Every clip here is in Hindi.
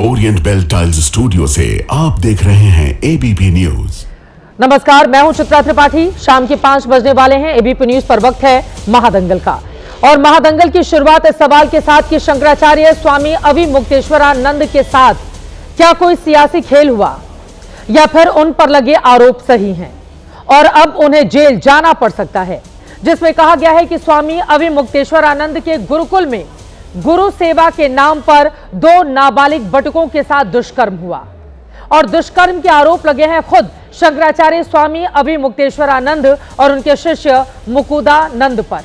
ओरिएंट बेल टाइल्स स्टूडियो से आप देख रहे हैं एबीपी न्यूज। नमस्कार, मैं हूं चित्रा त्रिपाठी। शाम के 5 बजने वाले हैं। एबीपी न्यूज पर वक्त है महादंगल का, और महादंगल की शुरुआत इस सवाल के साथ कि शंकराचार्य स्वामी अविमुक्तेश्वरानंद के साथ क्या कोई सियासी खेल हुआ, या फिर उन पर लगे आरोप सही हैं और अब उन्हें जेल जाना पड़ सकता है, जिसमें कहा गया है कि स्वामी अविमुक्तेश्वरानंद के गुरुकुल में गुरु सेवा के नाम पर 2 नाबालिग बटुकों के साथ दुष्कर्म हुआ, और दुष्कर्म के आरोप लगे हैं खुद शंकराचार्य स्वामी अविमुक्तेश्वरानंद और उनके शिष्य मुकुंदानंद पर।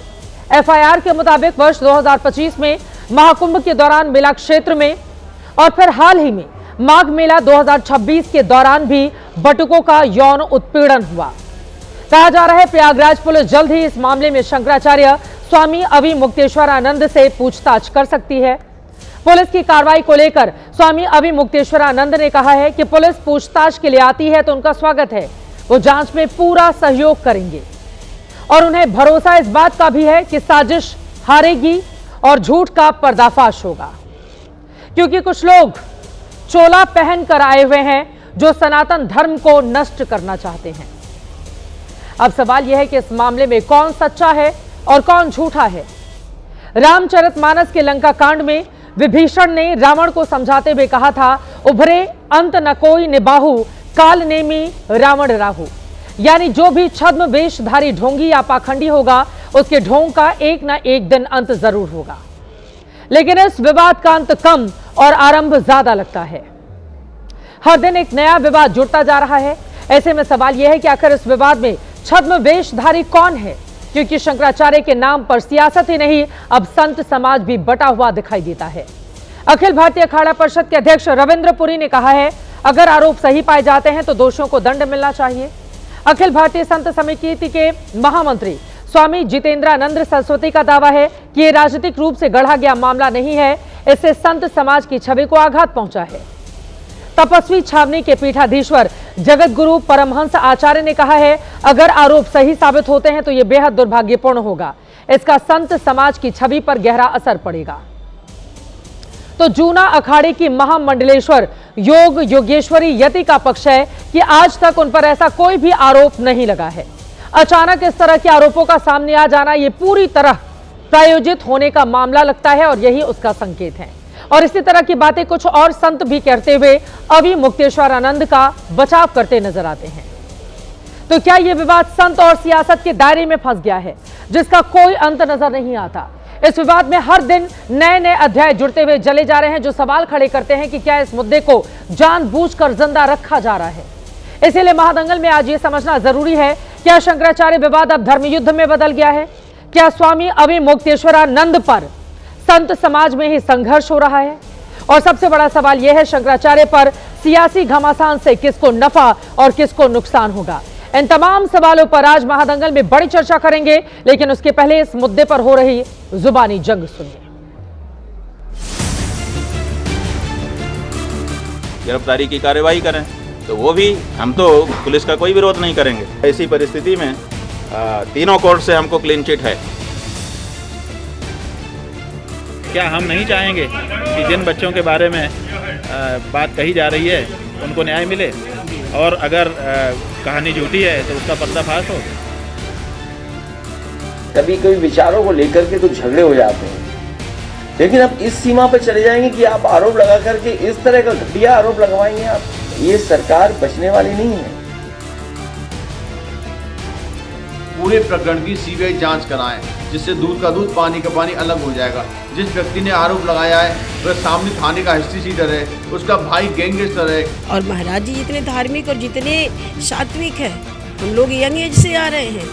एफआईआर के मुताबिक वर्ष 2025 में महाकुंभ के दौरान मेला क्षेत्र में और फिर हाल ही में माघ मेला 2026 के दौरान भी बटुकों का यौन उत्पीड़न हुआ। कहा जा रहा है प्रयागराज पुलिस जल्द ही इस मामले में शंकराचार्य स्वामी अविमुक्तेश्वरानंद से पूछताछ कर सकती है। पुलिस की कार्रवाई को लेकर स्वामी अविमुक्तेश्वरानंद ने कहा है कि पुलिस पूछताछ के लिए आती है तो उनका स्वागत है, वो जांच में पूरा सहयोग करेंगे और उन्हें भरोसा इस बात का भी है कि साजिश हारेगी और झूठ का पर्दाफाश होगा, क्योंकि कुछ लोग चोला पहन कर आए हुए हैं जो सनातन धर्म को नष्ट करना चाहते हैं। अब सवाल यह है कि इस मामले में कौन सच्चा है और कौन झूठा है। रामचरितमानस के लंका कांड में विभीषण ने रावण को समझाते हुए कहा था, उभरे अंत न कोई निबाहु, काल नेमी रावण राहु। यानी जो भी छद्म वेशधारी ढोंगी या पाखंडी होगा, उसके ढोंग का एक ना एक दिन अंत जरूर होगा। लेकिन इस विवाद का अंत कम और आरंभ ज्यादा लगता है। हर दिन एक नया विवाद जुड़ता जा रहा है। ऐसे में सवाल यह है कि आखिर इस विवाद में छद्म वेशधारी कौन है, क्योंकि शंकराचार्य के नाम पर सियासत ही नहीं, अब संत समाज भी बटा हुआ दिखाई देता है। अखिल भारतीय अखाड़ा परिषद के अध्यक्ष रविंद्र पुरी ने कहा है, अगर आरोप सही पाए जाते हैं तो दोषियों को दंड मिलना चाहिए। अखिल भारतीय संत समिति के महामंत्री स्वामी जितेंद्रानंद सरस्वती का दावा है कि यह राजनीतिक रूप से गढ़ा गया मामला नहीं है, इससे संत समाज की छवि को आघात पहुंचा है। तपस्वी छावनी के पीठाधीश्वर जगत गुरु परमहंस आचार्य ने कहा है, अगर आरोप सही साबित होते हैं तो यह बेहद दुर्भाग्यपूर्ण होगा, इसका संत समाज की छवि पर गहरा असर पड़ेगा। तो जूना अखाड़े की महामंडलेश्वर योग योगेश्वरी यति का पक्ष है कि आज तक उन पर ऐसा कोई भी आरोप नहीं लगा है। अचानक इस तरह के आरोपों का सामने आ जाना यह पूरी तरह प्रायोजित होने का मामला लगता है और यही उसका संकेत है। और इसी तरह की बातें कुछ और संत भी कहते हुए अविमुक्तेश्वरानंद का बचाव करते नजर आते हैं। तो क्या यह विवाद संत और सियासत के दायरे में फंस गया है, जिसका कोई अंत नजर नहीं आता? इस विवाद में हर दिन नए नए अध्याय जुड़ते हुए चले जा रहे हैं, जो सवाल खड़े करते हैं कि क्या इस मुद्दे को जानबूझकर जिंदा रखा जा रहा है। इसीलिए महादंगल में आज ये समझना जरूरी है, क्या शंकराचार्य विवाद अब धर्मयुद्ध में बदल गया है? क्या स्वामी अविमुक्तेश्वरानंद पर संत समाज में ही संघर्ष हो रहा है? और सबसे बड़ा सवाल यह है, शंकराचार्य पर सियासी घमासान से किसको नफा और किसको नुकसान होगा? इन तमाम सवालों पर आज महादंगल में बड़ी चर्चा करेंगे, लेकिन उसके पहले इस मुद्दे पर हो रही जुबानी जंग सुनिए। गिरफ्तारी की कार्रवाई करें तो वो भी, हम तो पुलिस का कोई विरोध नहीं करेंगे। ऐसी परिस्थिति में तीनों कोर्ट से हमको क्लीन चिट है। क्या हम नहीं चाहेंगे कि जिन बच्चों के बारे में बात कही जा रही है उनको न्याय मिले, और अगर कहानी झूठी है तो उसका पर्दाफाश हो? कभी कभी विचारों को लेकर के तो झगड़े हो जाते हैं, लेकिन अब इस सीमा पर चले जाएंगे कि आप आरोप लगा करके इस तरह का घटिया आरोप लगवाएंगे आप। ये सरकार बचने वाली नहीं है। पूरे प्रकरण की सीबीआई जांच कराएं, जिससे दूध का दूध पानी का पानी अलग हो जाएगा। जिस व्यक्ति ने आरोप लगाया है वह सामने थाने का हिस्ट्री शीटर है, उसका भाई गैंगस्टर है। और महाराज जी जितने धार्मिक और जितने सात्विक है, हम लोग यंग एज से आ रहे हैं,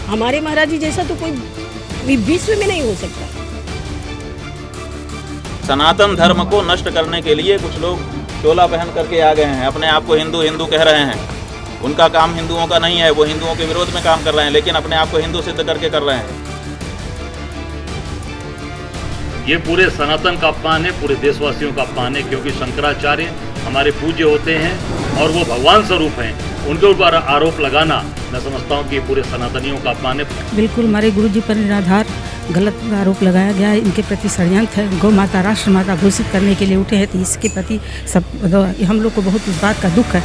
हमारे महाराज जी जैसा तो कोई विश्व में नहीं हो सकता। सनातन धर्म को नष्ट करने के लिए कुछ लोग चोला पहन करके आ गए हैं, अपने आप को हिंदू हिंदू कह रहे हैं। उनका काम हिंदुओं का नहीं है, वो हिंदुओं के विरोध में काम कर रहे हैं, लेकिन अपने आप को हिंदू सिद्ध करके कर रहे हैं। ये पूरे सनातन का अपमान है, पूरे देशवासियों का अपमान है, क्योंकि शंकराचार्य हमारे पूज्य होते हैं और वो भगवान स्वरूप हैं। उनके ऊपर आरोप लगाना, मैं समझता हूँ कि पूरे सनातनियों का अपमान है। बिल्कुल हमारे गुरु जी पर निराधार गलत आरोप लगाया गया है, इनके प्रति षड्यंत्र है। गौ माता राष्ट्र माता घोषित करने के लिए उठे हैं, तो इसके प्रति सब हम लोग को बहुत इस बात का दुख है।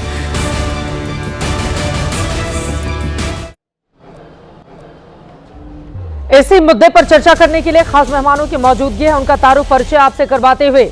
इसी मुद्दे पर चर्चा करने के लिए खास मेहमानों की मौजूदगी है। उनका तारुफ परिचय आपसे करवाते हुए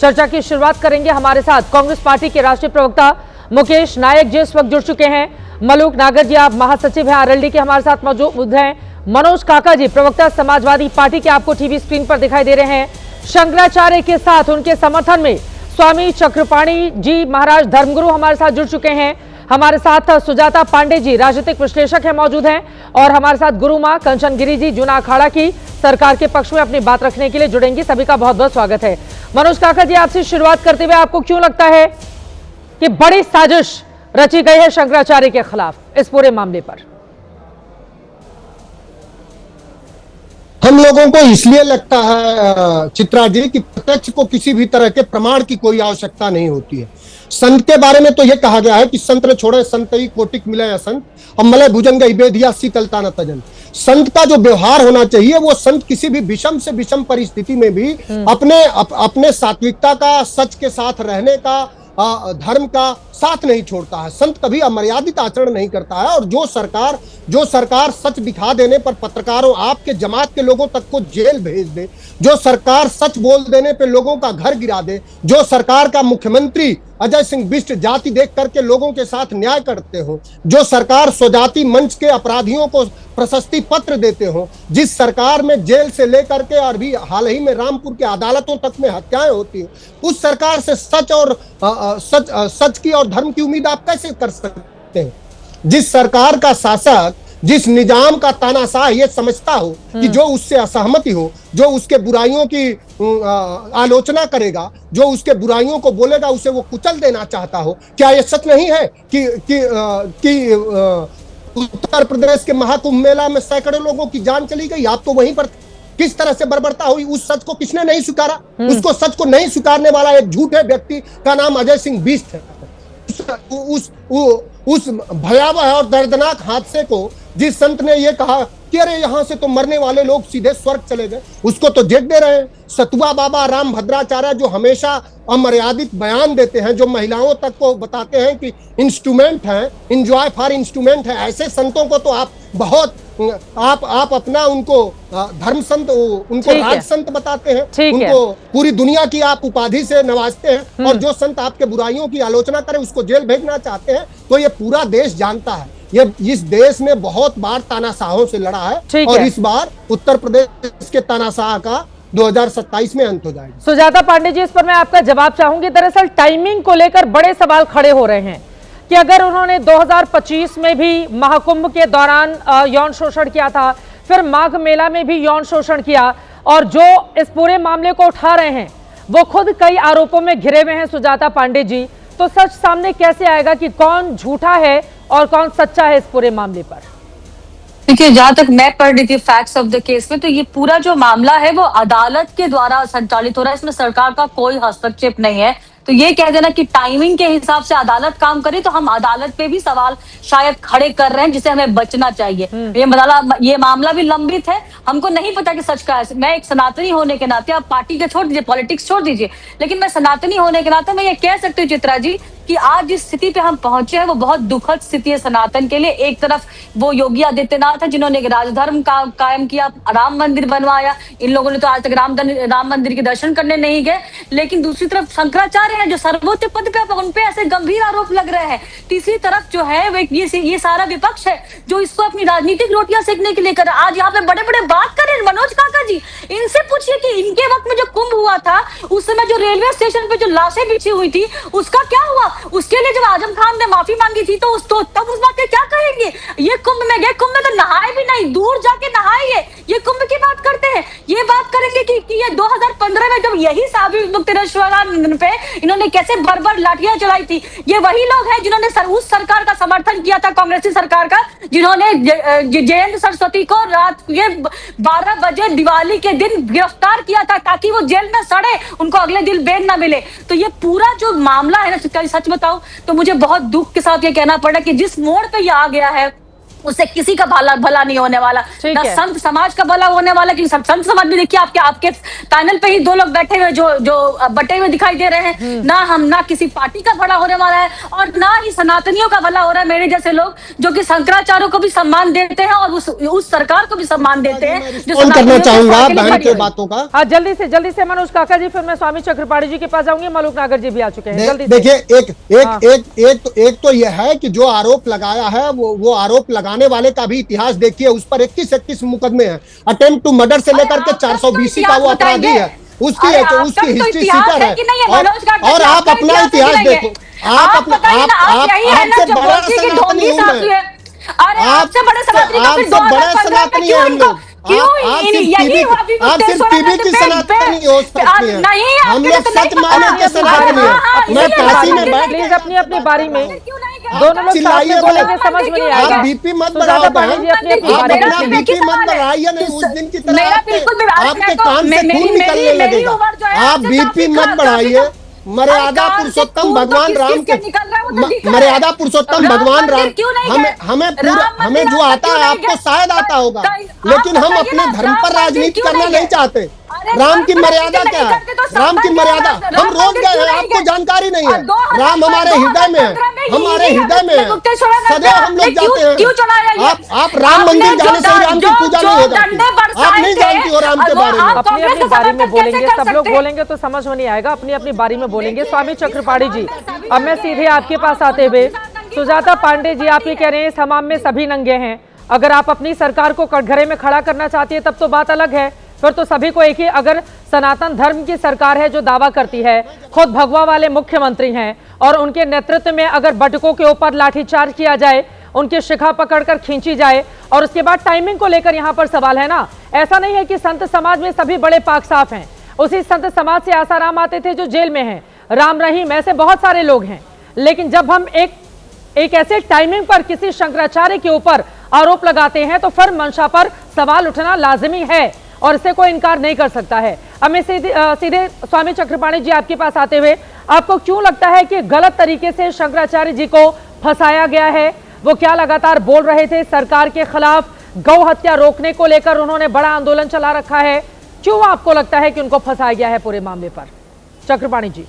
चर्चा की शुरुआत करेंगे। हमारे साथ कांग्रेस पार्टी के राष्ट्रीय प्रवक्ता मुकेश नायक जी इस वक्त जुड़ चुके हैं। मलूक नागर जी, आप महासचिव हैं आरएलडी के, हमारे साथ मौजूद हैं। मनोज काका जी, प्रवक्ता समाजवादी पार्टी के, आपको टीवी स्क्रीन पर दिखाई दे रहे हैं। शंकराचार्य के साथ उनके समर्थन में स्वामी चक्रपाणी जी महाराज धर्मगुरु हमारे साथ जुड़ चुके हैं। हमारे साथ सुजाता पांडे जी राजनीतिक विश्लेषक है मौजूद हैं, और हमारे साथ गुरु मां कंचन गिरी जी जूना अखाड़ा की सरकार के पक्ष में अपनी बात रखने के लिए जुड़ेंगी। सभी का बहुत बहुत स्वागत है। मनोज काका जी, आपसे शुरुआत करते हुए आपको क्यों लगता है कि बड़ी साजिश रची गई है शंकराचार्य के खिलाफ इस पूरे मामले पर? हम लोगों को इसलिए लगता है चित्रा जी कि प्रत्यक्ष को किसी भी तरह के प्रमाण की कोई आवश्यकता नहीं होती है। संत के बारे में तो यह कहा गया है कि संत ने छोड़े संत ही कोटिक मिले या संत अब मलय भुजंग बेदिया शीतलता न तजन। संत का जो व्यवहार होना चाहिए वो संत किसी भी विषम से विषम परिस्थिति में भी अपने सात्विकता का, सच के साथ रहने का, धर्म का साथ नहीं छोड़ता है। संत कभी अमर्यादित आचरण नहीं करता है। और जो सरकार सच दिखा देने पर पत्रकारों, आपके जमात के लोगों तक को जेल भेज दे, जो सरकार सच बोल देने पे लोगों का घर गिरा दे, जो सरकार का मुख्यमंत्री अजय सिंह बिष्ट जाति देख करके लोगों के साथ न्याय करते हो, जो सरकार स्वजाति मंच के अपराधियों को प्रशस्ति पत्र देते हो, जिस सरकार में जेल से लेकर के और भी हाल ही में रामपुर के अदालतों तक में हत्याएं होती है, उस सरकार से सच की और धर्म की उम्मीद आप कैसे कर सकते हैं? जिस सरकार का शासक, जिस निजाम का तानाशाह ये समझता हो कि जो उससे असहमति हो, जो उसके बुराइयों की आलोचना करेगा, जो उसके बुराइयों को बोलेगा, उसे वो कुचल देना चाहता हो, क्या ये सच नहीं है कि उत्तर प्रदेश के महाकुंभ मेला में सैकड़ों लोगों की जान चली गई? आप तो वहीं पर किस तरह से बर्बरता हुई, उस सच को किसने नहीं स्वीकारा? उसको सच को नहीं स्वीकारने वाला एक झूठे व्यक्ति का नाम अजय सिंह बिष्ट है। उस भयावह और दर्दनाक हादसे को जिस संत ने ये कहा कि अरे यहाँ से तो मरने वाले लोग सीधे स्वर्ग चले गए, उसको तो जेल दे रहे हैं। सतुआ बाबा राम भद्राचार्य जो हमेशा अमर्यादित बयान देते हैं, जो महिलाओं तक को बताते हैं कि इंस्ट्रूमेंट है, एंजॉय फॉर इंस्ट्रूमेंट है, ऐसे संतों को तो आप अपना उनको धर्म संत, उनको राज संत बताते हैं, उनको पूरी दुनिया की आप उपाधि से नवाजते हैं। और जो संत आपके बुराइयों की आलोचना करे उसको जेल भेजना चाहते हैं। तो ये पूरा देश जानता है, ये इस देश ने बहुत बार तानाशाहों से लड़ा है, और इस बार उत्तर प्रदेश के तानाशाह का 2027 में अंत हो जाएगा। सुजाता पांडे जी, इस पर मैं आपका जवाब चाहूंगी। दरअसल टाइमिंग को लेकर बड़े सवाल खड़े हो रहे हैं कि अगर उन्होंने 2025 में भी महाकुंभ के दौरान यौन शोषण किया था, फिर माघ मेला में भी यौन शोषण किया, और जो इस पूरे मामले को उठा रहे हैं वो खुद कई आरोपों में घिरे हुए हैं सुजाता पांडे जी, तो सच सामने कैसे आएगा कि कौन झूठा है और कौन सच्चा है इस पूरे मामले पर? देखिए, जहां तक मैं पढ़ रही थी फैक्ट्स ऑफ द केस में, तो ये पूरा जो मामला है वो अदालत के द्वारा संचालित हो रहा है। इसमें सरकार का कोई हस्तक्षेप नहीं है। तो ये कह देना कि टाइमिंग के हिसाब से अदालत काम करे, तो हम अदालत पे भी सवाल शायद खड़े कर रहे हैं, जिसे हमें बचना चाहिए। ये मामला भी लंबित है, हमको नहीं पता कि सच का है। मैं एक सनातनी होने के नाते, आप पार्टी के छोड़ दीजिए, पॉलिटिक्स छोड़ दीजिए, लेकिन मैं सनातनी होने के नाते मैं ये कह सकती हूँ चित्रा जी कि आज जिस स्थिति पे हम पहुंचे हैं वो बहुत दुखद स्थिति है सनातन के लिए। एक तरफ वो योगी आदित्यनाथ है जिन्होंने राजधर्म कायम किया, राम मंदिर बनवाया, इन लोगों ने तो आज तक राम मंदिर के दर्शन करने नहीं गए, लेकिन दूसरी तरफ शंकराचार्य है जो सर्वोच्च पद पे, उन पे ऐसे गंभीर आरोप लग रहे हैं। तीसरी तरफ जो है ये सारा विपक्ष है जो इसको अपनी राजनीतिक रोटियां सेकने के लिए कर रहा है। आज यहाँ पे बड़े बड़े बात करें मनोज काका जी, इनसे पूछिए कि इनके वक्त में जो कुंभ हुआ था उस समय जो रेलवे स्टेशन पे जो लाशें बिछी हुई थी उसका क्या हुआ? उसके लिए जब आजम खान ने माफी मांगी थी तो तब उस बात पे क्या कहेंगे? ये कुंभ में गए, कुंभ में तो नहाए भी नहीं, दूर जाके नहाए, ये कुंभ की बात करते हैं। ये बात करेंगे कि ये 2015 में जब यही साबिर मुक्तेश्वर पे इन्होंने कैसे बर्बर लाठियां चलाई थी, ये वही लोग हैं जिन्होंने उस सरकार का समर्थन किया था, कांग्रेसी सरकार का, जिन्होंने जयंत सरस्वती को रात के 12 बजे दिवाली के दिन गिरफ्तार किया था ताकि वो जेल में सड़े, उनको अगले दिन बेल ना मिले। तो ये पूरा जो मामला है ना, सच बताऊं तो मुझे बहुत दुख के साथ ये कहना पड़ा कि जिस मोड़ पे ये आ गया है उससे किसी का भला नहीं होने वाला, ना संत समाज का भला होने वाला। क्योंकि संत समाज में देखिए आपके पैनल पे ही 2 लोग बैठे हुए जो बटे हुए दिखाई दे रहे हैं। ना किसी पार्टी का भला होने वाला है और ना ही सनातनियों का भला हो रहा है। मेरे जैसे लोग जो कि शंकराचार्यों को भी सम्मान देते हैं और उस सरकार को भी सम्मान देते हैं जो करना चाहूंगा बहन की बातों का। हाँ, जल्दी से मनोज काका जी, फिर मैं स्वामी चक्रपाणी जी के पास जाऊंगी। मलूक नागर जी भी आ चुके हैं। जल्दी देखिए एक तो यह है कि जो आरोप लगाया है वो आरोप लगाने वाले का भी इतिहास देखिए। उस पर 21 मुकदमे हैं। अटेम्प्ट टू मर्डर से लेकर के 420 का वो अपराधी है। उसकी हिस्ट्री सीटर है। और आप अपना इतिहास देखो। आपसे बड़ा सनातनी हूं मैं। आपसे बड़े सनातनी है हम लोग। आप सिर्फ टीवी की सनातनी हो सकती हैं। हम लोग सच माने के सनातनी हैं। मैं काशी में बैठ अपनी बारी में दोनों लोग चिल्लाइए, बोलेंगे समझ में नहीं आएगा। आप बीपी मत बढ़ाओ बहन, आप अपना बीपी मत बढ़ाइए। नहीं उस दिन की तरह आपके कान से खून निकलने लगेगा। आप बीपी मत बढ़ाइए। मर्यादा पुरुषोत्तम भगवान राम के मर्यादा पुरुषोत्तम भगवान राम हमें जो आता है आपको शायद आता होगा, लेकिन हम अपने धर्म पर राजनीति करना नहीं चाहते। राम की मर्यादा क्या है? राम की मर्यादा हम रोक गए हैं, आपको जानकारी नहीं है। राम हमारे हृदय में है, हमारे हृदय में है। सदैव हम लोग जाते हैं। आप राम मंदिर जाने से राम की पूजा नहीं हो जाती। आप नहीं जानती हो राम के बारे में। अपनी बारी में बोलेंगे, सब लोग बोलेंगे तो समझ में नहीं आएगा। अपनी बारी में बोलेंगे। स्वामी चक्रपाणी जी, अब मैं सीधे आपके पास आते हुए, सुजाता पांडे जी, आप ये कह रहे हैं इस हमाम में सभी नंगे हैं। अगर आप अपनी सरकार को कटघरे में खड़ा करना चाहती है तब तो बात अलग है। फिर तो सभी को एक ही, अगर सनातन धर्म की सरकार है जो दावा करती है, खुद भगवा वाले मुख्यमंत्री हैं और उनके नेतृत्व में अगर बटुकों के ऊपर लाठीचार्ज किया जाए, उनकी शिखा पकड़कर खींची जाए और उसके बाद टाइमिंग को लेकर यहाँ पर सवाल है ना। ऐसा नहीं है कि संत समाज में सभी बड़े पाक साफ हैं। उसी संत समाज से आसाराम आते थे जो जेल में हैं, राम रहीम, ऐसे बहुत सारे लोग हैं। लेकिन जब हम एक ऐसे टाइमिंग पर किसी शंकराचार्य के ऊपर आरोप लगाते हैं तो फिर मंशा पर सवाल उठना लाजिमी है और इसे कोई इनकार नहीं कर सकता है। अब मैं सीधे स्वामी चक्रपाणी जी आपके पास आते हुए, आपको क्यों लगता है कि गलत तरीके से शंकराचार्य जी को फंसाया गया है? वो क्या लगातार बोल रहे थे सरकार के खिलाफ, गौ हत्या रोकने को लेकर उन्होंने बड़ा आंदोलन चला रखा है। क्यों आपको लगता है कि उनको फंसाया गया है पूरे मामले पर? चक्रपाणी जी।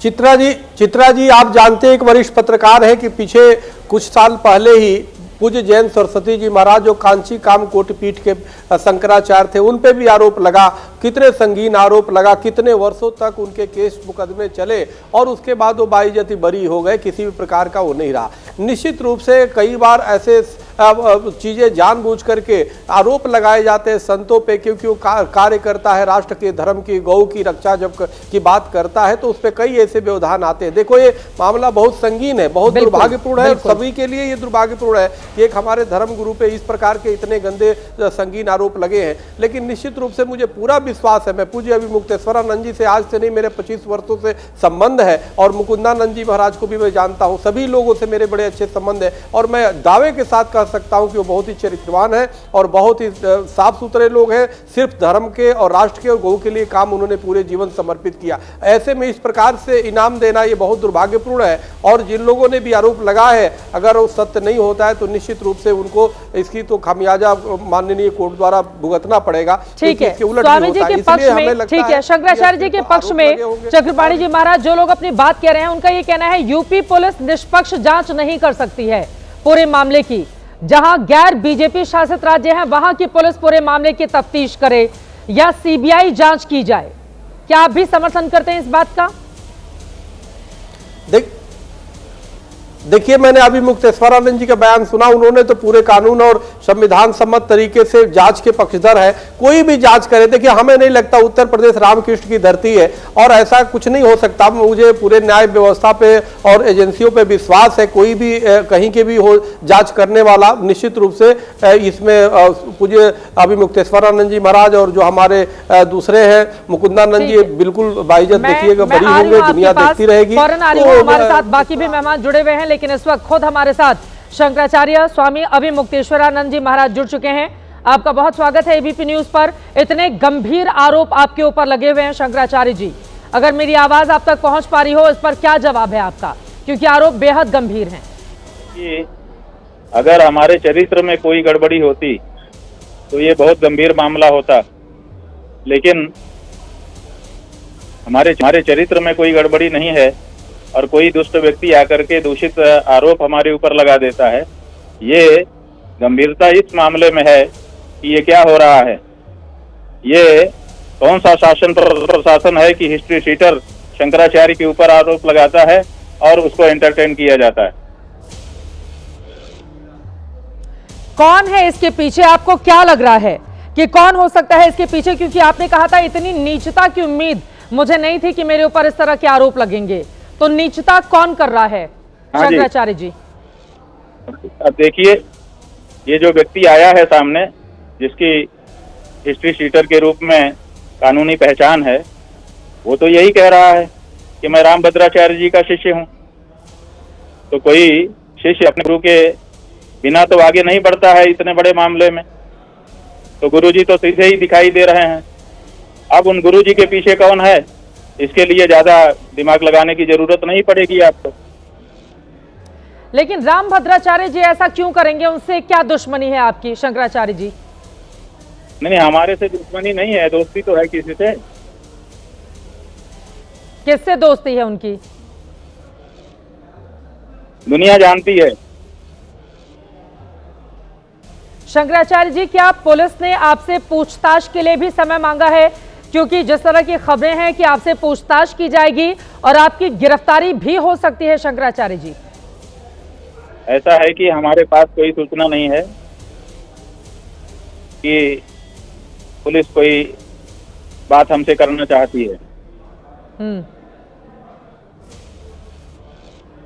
चित्रा जी, आप जानते हैं एक वरिष्ठ पत्रकार है कि पीछे कुछ साल पहले ही पूज्य जैन सरस्वती जी महाराज जो कांची कामकोटि पीठ के शंकराचार्य थे, उन पे भी आरोप लगा। कितने संगीन आरोप लगा, कितने वर्षों तक उनके केस मुकदमे चले और उसके बाद वो बाइज्जती बरी हो गए। किसी भी प्रकार का वो नहीं रहा। निश्चित रूप से कई बार ऐसे चीज़ें जानबूझ करके आरोप लगाए जाते हैं संतों पे, क्योंकि वो कार्य करता है राष्ट्र के धर्म की, गौ की रक्षा जब की बात करता है तो उस पर कई ऐसे व्यवधान आते हैं। देखो ये मामला बहुत संगीन है, बहुत दुर्भाग्यपूर्ण है। सभी के लिए ये दुर्भाग्यपूर्ण है कि एक हमारे धर्म गुरु पे इस प्रकार के इतने गंदे संगीन आरोप लगे हैं। लेकिन निश्चित रूप से मुझे पूरा विश्वास है, मैं पूज्य अभिमुक्तेश्वरानंद जी से आज से नहीं, मेरे 25 वर्षों से संबंध है और मुकुंदानंद जी महाराज को भी मैं जानता हूँ। सभी लोगों से मेरे बड़े अच्छे संबंध है और मैं दावे के साथ कह सकता हूं कि वो बहुत ही चरित्रवान है और बहुत ही साफ सुथरे लोग हैं। सिर्फ धर्म के और राष्ट्र के और गौ के लिए काम उन्होंने पूरे जीवन समर्पित किया। ऐसे में इस प्रकार से इनाम देना ये बहुत दुर्भाग्यपूर्ण है और जिन लोगों ने भी आरोप लगाया है, अगर वो सत्य नहीं होता है तो निश्चित रूप से उनको इसकी तो खामियाजा माननीय कोर्ट द्वारा भुगतना पड़ेगा। ठीक है, स्वामी जी के पक्ष में, ठीक है, शंकराचार्य जी के पक्ष में चक्रपाणी जी महाराज जो लोग अपनी बात कह रहे हैं उनका ये कहना है यूपी पुलिस निष्पक्ष जांच नहीं कर सकती है पूरे मामले की। जहां गैर बीजेपी शासित राज्य हैं वहां की पुलिस पूरे मामले की तफ्तीश करे या सीबीआई जांच की जाए। क्या आप भी समर्थन करते हैं इस बात का? देखिए, मैंने अभी मुक्तेश्वरानंद जी का बयान सुना। उन्होंने तो पूरे कानून और संविधान सम्मत तरीके से जांच के पक्षधर है। कोई भी जांच करे, देखिए हमें नहीं लगता उत्तर प्रदेश रामकृष्ण की धरती है और ऐसा कुछ नहीं हो सकता। मुझे पूरे न्याय व्यवस्था पे और एजेंसियों पे विश्वास है। कोई भी कहीं के भी हो जांच करने वाला, निश्चित रूप से इसमें पूज्य अभी मुक्तेश्वरानंद जी महाराज और जो हमारे दूसरे हैं मुकुंदानंद जी बिल्कुल बाइज्जत देखिएगा, बरी होंगे, दुनिया देखती रहेगी। हमारे साथ बाकी भी मेहमान जुड़े हुए हैं, लेकिन इस वक्त खुद हमारे साथ शंकराचार्य स्वामी अभिमुक्तेश्वरानंद जी महाराज जुड़ चुके हैं। आपका बहुत स्वागत है एबीपी न्यूज पर। इतने गंभीर आरोप आपके ऊपर लगे हुए हैं शंकराचार्य जी, अगर मेरी आवाज आप तक पहुंच पा रही हो, इस पर क्या जवाब है आपका? क्योंकि आरोप बेहद गंभीर हैं। कि अगर हमारे चरित्र में कोई गड़बड़ी होती तो ये बहुत गंभीर मामला होता, लेकिन हमारे चरित्र में कोई गड़बड़ी नहीं है और कोई दुष्ट व्यक्ति आकर के दूषित आरोप हमारे ऊपर लगा देता है। ये गंभीरता इस मामले में है कि ये क्या हो रहा है। ये कौन सा प्रशासन है कि हिस्ट्री शीटर शंकराचार्य के ऊपर आरोप लगाता है और उसको एंटरटेन किया जाता है। कौन है इसके पीछे? आपको क्या लग रहा है कि कौन हो सकता है इसके पीछे? क्योंकि आपने कहा था इतनी नीचता की उम्मीद मुझे नहीं थी कि मेरे ऊपर इस तरह के आरोप लगेंगे, तो नीचता कौन कर रहा है शंकराचार्य जी? अब देखिए, ये जो व्यक्ति आया है सामने, जिसकी हिस्ट्री शीटर के रूप में कानूनी पहचान है, वो तो यही कह रहा है कि मैं रामभद्राचार्य जी का शिष्य हूँ। तो कोई शिष्य अपने गुरु के बिना तो आगे नहीं बढ़ता है इतने बड़े मामले में। तो गुरुजी तो सीधे ही दिखाई दे रहे हैं। अब उन गुरुजी के पीछे कौन है, इसके लिए ज्यादा दिमाग लगाने की जरूरत नहीं पड़ेगी आपको। लेकिन रामभद्राचार्य जी ऐसा क्यों करेंगे? उनसे क्या दुश्मनी है आपकी शंकराचार्य जी? नहीं, हमारे से दुश्मनी नहीं है, दोस्ती तो है किसी से। किससे दोस्ती है उनकी? दुनिया जानती है। शंकराचार्य जी, क्या पुलिस ने आपसे पूछताछ के लिए भी समय मांगा है? क्योंकि जिस तरह की खबरें हैं कि आपसे पूछताछ की जाएगी और आपकी गिरफ्तारी भी हो सकती है शंकराचार्य जी। ऐसा है कि हमारे पास कोई सूचना नहीं है कि पुलिस कोई बात हमसे करना चाहती है।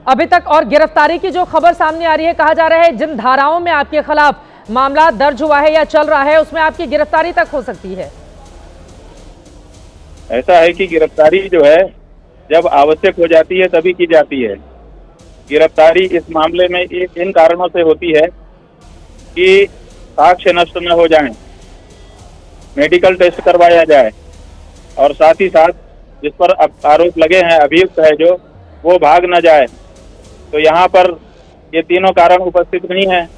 अभी तक और गिरफ्तारी की जो खबर सामने आ रही है, कहा जा रहा है जिन धाराओं में आपके खिलाफ मामला दर्ज हुआ है या चल रहा है, उसमें आपकी गिरफ्तारी तक हो सकती है। ऐसा है कि गिरफ्तारी जो है जब आवश्यक हो जाती है तभी की जाती है। गिरफ्तारी इस मामले में इन कारणों से होती है कि साक्ष्य नष्ट न हो जाएं, मेडिकल टेस्ट करवाया जाए और साथ ही साथ जिस पर आरोप लगे हैं, अभियुक्त है जो, वो भाग न जाए। तो यहाँ पर ये तीनों कारण उपस्थित नहीं है,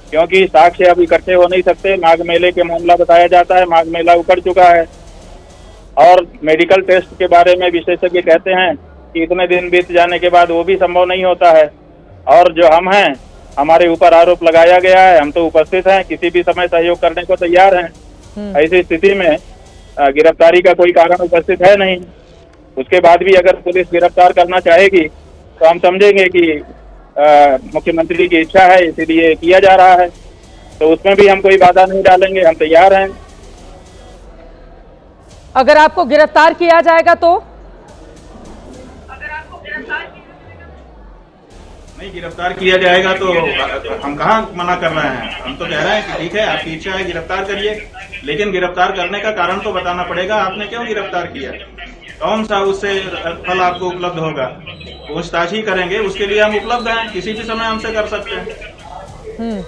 क्योंकि साक्ष्य अब इकट्ठे हो नहीं सकते। माघ मेले के मामला बताया जाता है, माघ मेला उखड़ चुका है और मेडिकल टेस्ट के बारे में विशेषज्ञ कहते हैं कि इतने दिन बीत जाने के बाद वो भी संभव नहीं होता है। और जो हम हैं, हमारे ऊपर आरोप लगाया गया है, हम तो उपस्थित हैं, किसी भी समय सहयोग करने को तैयार हैं। ऐसी स्थिति में गिरफ्तारी का कोई कारण उपस्थित है नहीं। उसके बाद भी अगर पुलिस गिरफ्तार करना चाहेगी तो हम समझेंगे कि मुख्यमंत्री की इच्छा है, इसीलिए किया जा रहा है। तो उसमें भी हम कोई बाधा नहीं डालेंगे, हम तैयार हैं। अगर आपको गिरफ्तार किया जाएगा तो? नहीं, गिरफ्तार किया जाएगा तो हम कहाँ मना कर रहे हैं। हम तो कह रहे हैं कि ठीक है, आपकी इच्छा है, गिरफ्तार करिए, लेकिन गिरफ्तार करने का कारण तो बताना पड़ेगा। आपने क्यों गिरफ्तार किया, कौन सा उससे फल आपको उपलब्ध होगा? पूछताछ ही करेंगे, उसके लिए हम उपलब्ध हैं, किसी भी समय हमसे कर सकते हैं।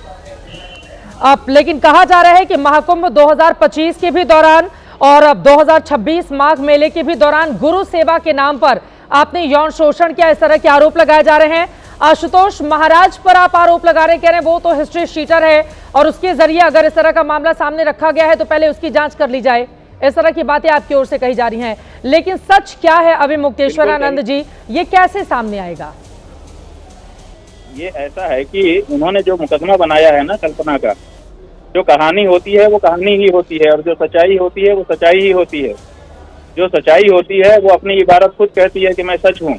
अब लेकिन कहा जा रहा है कि महाकुंभ 2025 के भी दौरान और अब 2026 माघ मेले के भी दौरान गुरु सेवा के नाम पर आपने यौन शोषण किया, इस तरह के आरोप लगाए जा रहे हैं। आशुतोष महाराज पर आप आरोप लगा रहे, कह रहे हैं वो तो हिस्ट्री शीटर है और उसके जरिए अगर इस तरह का मामला सामने रखा गया है तो पहले उसकी जांच कर ली जाए। इस तरह की बातें आपकी ओर से कही जा रही हैं, लेकिन सच क्या है अभी मुक्तेश्वरानंद जी, ये कैसे सामने आएगा? ये ऐसा है कि उन्होंने जो मुकदमा बनाया है ना, कल्पना का, जो कहानी होती है वो कहानी ही होती है और जो सच्चाई होती है वो सच्चाई ही होती है। जो सच्चाई होती है वो अपनी इबारत खुद कहती है कि मैं सच हूँ,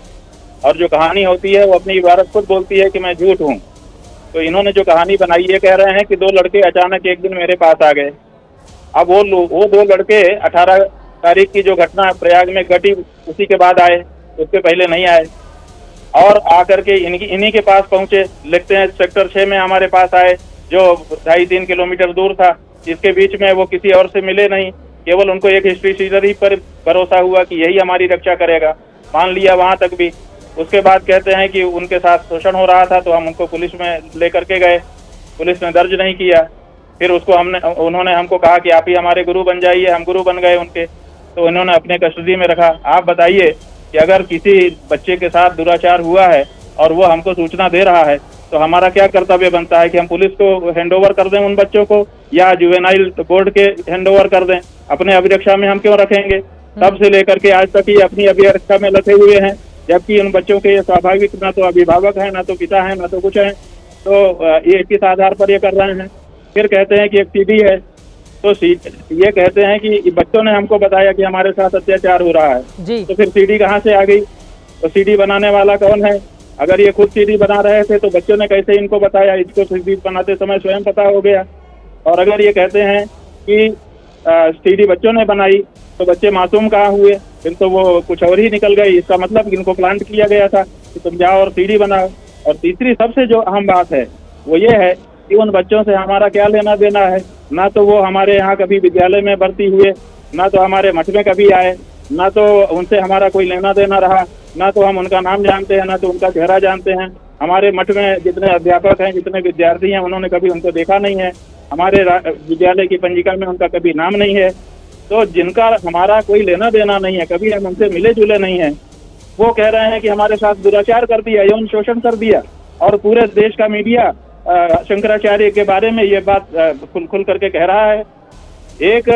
और जो कहानी होती है वो अपनी इबारत खुद बोलती है कि मैं झूठ हूँ। तो इन्होंने जो कहानी बनाई, ये कह रहे हैं कि दो लड़के अचानक एक दिन मेरे पास आ गए। अब वो दो लड़के 18 तारीख की जो घटना प्रयाग में घटी उसी के बाद आए, उसके पहले नहीं आए, और आकर के इन्हीं के पास पहुंचे। लिखते हैं सेक्टर 6 में हमारे पास आए, जो 2.5-3 किलोमीटर दूर था। इसके बीच में वो किसी और से मिले नहीं, केवल उनको एक हिस्ट्री शीटर ही पर भरोसा हुआ कि यही हमारी रक्षा करेगा, मान लिया वहां तक भी। उसके बाद कहते हैं कि उनके साथ शोषण हो रहा था तो हम उनको पुलिस में लेकर के गए, पुलिस ने दर्ज नहीं किया। फिर उसको उन्होंने हमको कहा कि आप ही हमारे गुरु बन जाइए, हम गुरु बन गए उनके, तो उन्होंने अपने कस्टडी में रखा। आप बताइए कि अगर किसी बच्चे के साथ दुराचार हुआ है और वो हमको सूचना दे रहा है तो हमारा क्या कर्तव्य बनता है कि हम पुलिस को हैंडओवर कर दें उन बच्चों को, या जुवेनाइल बोर्ड के हैंडओवर कर दें? अपने अभिरक्षा में हम क्यों रखेंगे? तब से लेकर के आज तक ही अपनी अभिरक्षा में लगे हुए हैं, जबकि उन बच्चों के स्वाभाविक ना तो अभिभावक हैं, ना तो पिता हैं, ना तो कुछ है। तो ये किस आधार पर ये कर रहे हैं? फिर कहते हैं कि एक सीडी है, तो ये कहते हैं कि बच्चों ने हमको बताया कि हमारे साथ अत्याचार हो रहा है जी। तो फिर सीडी कहाँ से आ गई? तो सीडी बनाने वाला कौन है? अगर ये खुद सीडी बना रहे थे तो बच्चों ने कैसे इनको बताया? इसको सीडी बनाते समय स्वयं पता हो गया। और अगर ये कहते हैं कि सीडी बच्चों ने बनाई तो बच्चे मासूम कहाँ हुए? फिर तो वो कुछ और ही निकल गई। इसका मतलब इनको प्लांट किया गया था कि तुम जाओ और सीडी बनाओ। और तीसरी सबसे जो अहम बात है वो ये है कि उन बच्चों से हमारा क्या लेना देना है? ना तो वो हमारे यहाँ कभी विद्यालय में भर्ती हुए, ना तो हमारे मठ में कभी आए, ना तो उनसे हमारा कोई लेना देना रहा, ना तो हम उनका नाम जानते हैं, ना तो उनका चेहरा जानते हैं। हमारे मठ में जितने अध्यापक हैं, जितने विद्यार्थी हैं, उन्होंने कभी उनको देखा नहीं है। हमारे विद्यालय की पंजिका में उनका कभी नाम नहीं है। तो जिनका हमारा कोई लेना देना नहीं है, कभी हम उनसे मिले जुले नहीं हैं, वो कह रहे हैं कि हमारे साथ दुराचार कर दिया, यौन शोषण कर दिया। और पूरे देश का मीडिया शंकराचार्य के बारे में ये बात खुल करके कह रहा है। एक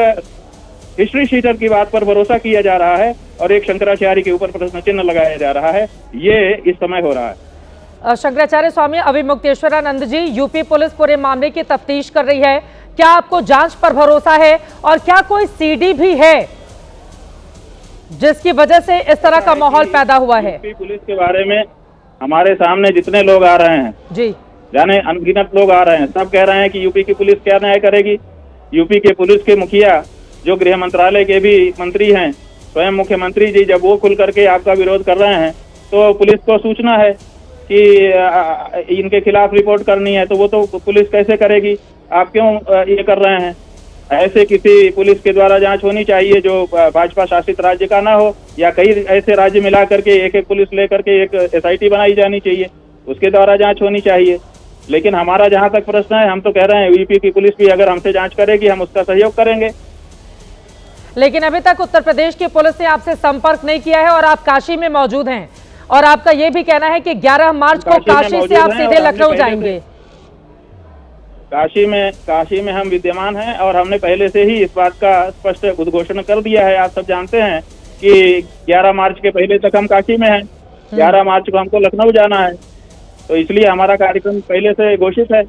हिस्ट्री शीटर की बात पर भरोसा किया जा रहा है और एक शंकराचार्य के ऊपर प्रश्न चिन्ह लगाया जा रहा है। ये इस समय हो रहा है। शंकराचार्य स्वामी अविमुक्तेश्वरानंद जी, यूपी पुलिस पूरे मामले की तफ्तीश कर रही है, क्या आपको जांच पर भरोसा है? और क्या कोई सीडी भी है जिसकी वजह से इस तरह का माहौल पैदा हुआ है? यूपी पुलिस के बारे में हमारे सामने जितने लोग आ रहे हैं जी, यानी अनगिनत लोग आ रहे हैं, सब कह रहे हैं कि यूपी की पुलिस क्या न्याय करेगी। यूपी के पुलिस के मुखिया, जो गृह मंत्रालय के भी मंत्री हैं, स्वयं मुख्यमंत्री जी, जब वो खुल करके आपका विरोध कर रहे हैं तो पुलिस को सूचना है कि इनके खिलाफ रिपोर्ट करनी है, तो वो तो पुलिस कैसे करेगी? आप क्यों ये कर रहे हैं? ऐसे किसी पुलिस के द्वारा जांच होनी चाहिए जो भाजपा शासित राज्य का ना हो, या कई ऐसे राज्य मिला करके एक एक पुलिस लेकर के एक SIT बनाई जानी चाहिए, उसके द्वारा जांच होनी चाहिए। लेकिन हमारा जहां तक प्रश्न है, हम तो कह रहे हैं यूपी की पुलिस भी अगर हमसे जांच करेगी, हम उसका सहयोग करेंगे। लेकिन अभी तक उत्तर प्रदेश की पुलिस ने आपसे संपर्क नहीं किया है और आप काशी में मौजूद हैं, और आपका ये भी कहना है कि 11 मार्च को काशी से आप सीधे लखनऊ जाएंगे। काशी में हम विद्यमान हैं और हमने पहले से ही इस बात का स्पष्ट उद्घोषण कर दिया है। आप सब जानते हैं कि 11 मार्च के पहले तक हम काशी में हैं, 11 मार्च को हमको लखनऊ जाना है, तो इसलिए हमारा कार्यक्रम पहले से घोषित है।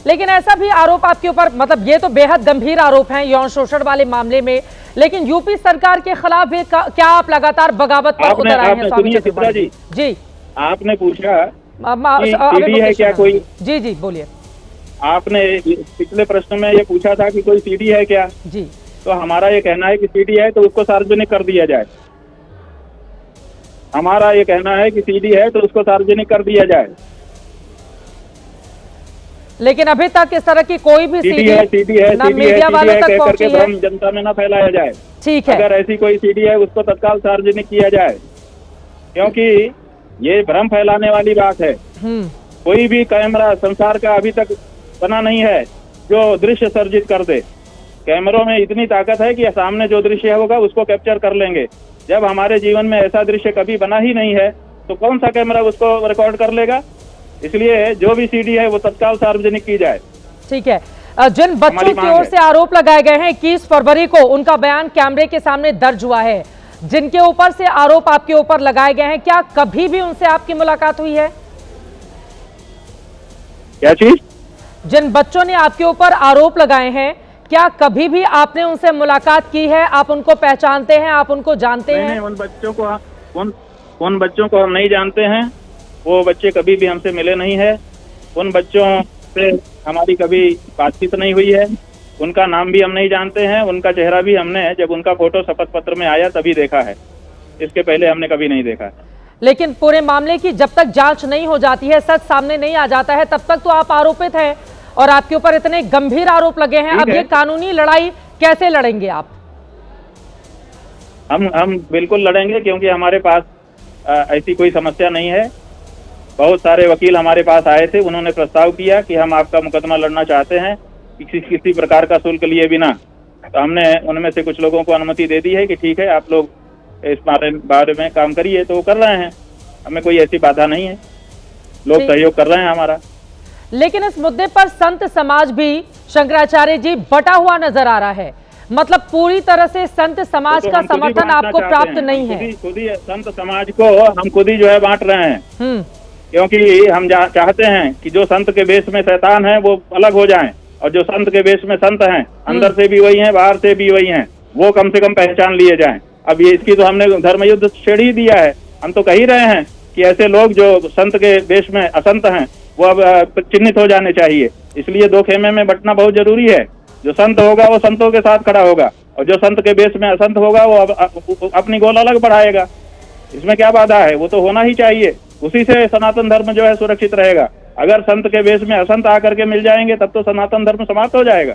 लेकिन ऐसा भी आरोप आपके ऊपर, मतलब ये तो बेहद गंभीर आरोप हैं यौन शोषण वाले मामले में, लेकिन यूपी सरकार के खिलाफ भी क्या आप लगातार बगावत पर उतर आए हैं? सुनिए चित्रा जी, आपने पूछा सीडी है क्या कोई? जी जी बोलिए। आपने पिछले प्रश्न में ये पूछा था कि कोई सीडी है क्या जी, तो हमारा ये कहना है कि सीडी है तो उसको सार्वजनिक कर दिया जाए। हमारा ये कहना है कि सीडी है तो उसको सार्वजनिक कर दिया जाए। लेकिन अभी तक इस तरह की कोई भी सीडी है ना मीडिया वालों तक पहुंची है, भ्रम जनता में ना फैलाया जाए। ठीक है, अगर ऐसी कोई सीडी है उसको तत्काल सार्वजनिक किया जाए, क्योंकि ये भ्रम फैलाने वाली बात है। कोई भी कैमरा संसार का अभी तक बना नहीं है जो दृश्य सर्जित कर दे। कैमरों में इतनी ताकत है कि सामने जो दृश्य होगा उसको कैप्चर कर लेंगे। जब हमारे जीवन में ऐसा दृश्य कभी बना ही नहीं है तो कौन सा कैमरा उसको रिकॉर्ड कर लेगा? इसलिए जो भी सीडी है वो तत्काल सार्वजनिक की जाए। ठीक है। जिन बच्चों की ओर से आरोप लगाए गए हैं, 21 फरवरी को उनका बयान कैमरे के सामने दर्ज हुआ है। जिनके ऊपर से आरोप आपके ऊपर लगाए गए हैं, क्या कभी भी उनसे आपकी मुलाकात हुई है? क्या चीज? जिन बच्चों ने आपके ऊपर आरोप लगाए हैं, क्या कभी भी आपने उनसे मुलाकात की है? आप उनको पहचानते हैं, आप उनको जानते हैं? नहीं, उन बच्चों को हम नहीं जानते हैं। वो बच्चे कभी भी हमसे मिले नहीं है। उन बच्चों से हमारी कभी बातचीत नहीं हुई है। उनका नाम भी हम नहीं जानते हैं। उनका चेहरा भी हमने जब उनका फोटो शपथ पत्र में आया तभी देखा है, इसके पहले हमने कभी नहीं देखा। लेकिन पूरे मामले की जब तक जांच नहीं हो जाती है, सच सामने नहीं आ जाता है, तब तक तो आप आरोपित हैं और आपके ऊपर इतने गंभीर आरोप लगे हैं। अब ये कानूनी लड़ाई कैसे लड़ेंगे आप? हम बिल्कुल लड़ेंगे, क्योंकि हमारे पास ऐसी कोई समस्या नहीं है। बहुत सारे वकील हमारे पास आए थे, उन्होंने प्रस्ताव किया कि हम आपका मुकदमा लड़ना चाहते हैं किसी प्रकार का शुल्क लिए बिना। तो हमने उनमें से कुछ लोगों को अनुमति दे दी है कि ठीक है, आप लोग इस बारे में काम करिए, तो वो कर रहे हैं। हमें कोई ऐसी बाधा नहीं है। लोग सहयोग कर रहे हैं हमारा। लेकिन इस मुद्दे पर संत समाज भी शंकराचार्य जी बटा हुआ नजर आ रहा है, मतलब पूरी तरह से संत समाज का समर्थन आपको प्राप्त नहीं है। खुद ही संत समाज को हम खुद ही जो है बांट रहे हैं, क्योंकि हम चाहते हैं कि जो संत के वेश में शैतान है वो अलग हो जाएं, और जो संत के वेश में संत हैं, अंदर से भी वही हैं, बाहर से भी वही हैं, वो कम से कम पहचान लिए जाएं। अब ये इसकी तो हमने धर्म युद्ध छेड़ ही दिया है। हम तो कह ही रहे हैं कि ऐसे लोग जो संत के वेश में असंत हैं वो अब चिन्हित हो जाने चाहिए। इसलिए दो खेमे में बंटना बहुत जरूरी है। जो संत होगा वो संतों के साथ खड़ा होगा, और जो संत के वेश में असंत होगा वो अपनी गोल अलग बढ़ाएगा। इसमें क्या बाधा है? वो तो होना ही चाहिए। उसी से सनातन धर्म जो है सुरक्षित रहेगा। अगर संत के वेश में असंत आकर के मिल जाएंगे तब तो सनातन धर्म समाप्त हो जाएगा।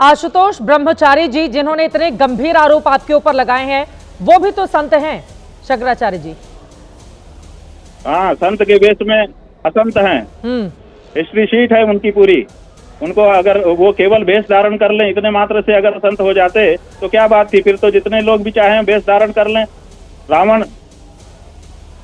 आशुतोष ब्रह्मचारी जी, जिन्होंने इतने गंभीर आरोप आपके ऊपर लगाए हैं, वो भी तो संत हैं शंकराचार्य जी। हाँ, संत के वेश में असंत हैं, हिस्ट्री शीट है उनकी पूरी। उनको अगर वो केवल वेश धारण कर लें, इतने मात्र से अगर संत हो जाते तो क्या बात थी? फिर तो जितने लोग भी चाहें वेश धारण कर लें। रावण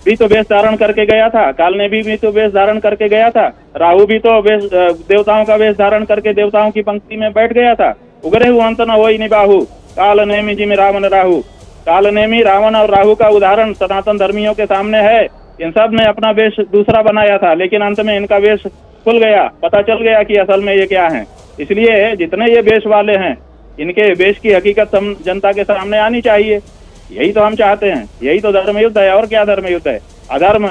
भी तो वेश धारण करके गया था, कालनेमी भी तो वेश धारण करके गया था, राहु भी तो देवताओं का वेश धारण करके देवताओं की पंक्ति में बैठ गया था। उगरे हुआ अंत न होई निबाहु, कालनेमी जिम रावण राहु। कालनेमी, रावण और राहु का उदाहरण सनातन धर्मियों के सामने है। इन सब ने अपना वेश दूसरा बनाया था, लेकिन अंत में इनका वेश खुल गया, पता चल गया कि असल में ये क्या है। इसलिए जितने ये वेश वाले हैं, इनके वेश की हकीकत जनता के सामने आनी चाहिए। यही तो हम चाहते हैं, यही तो धर्म युद्ध है। और क्या धर्म युद्ध है? अधर्म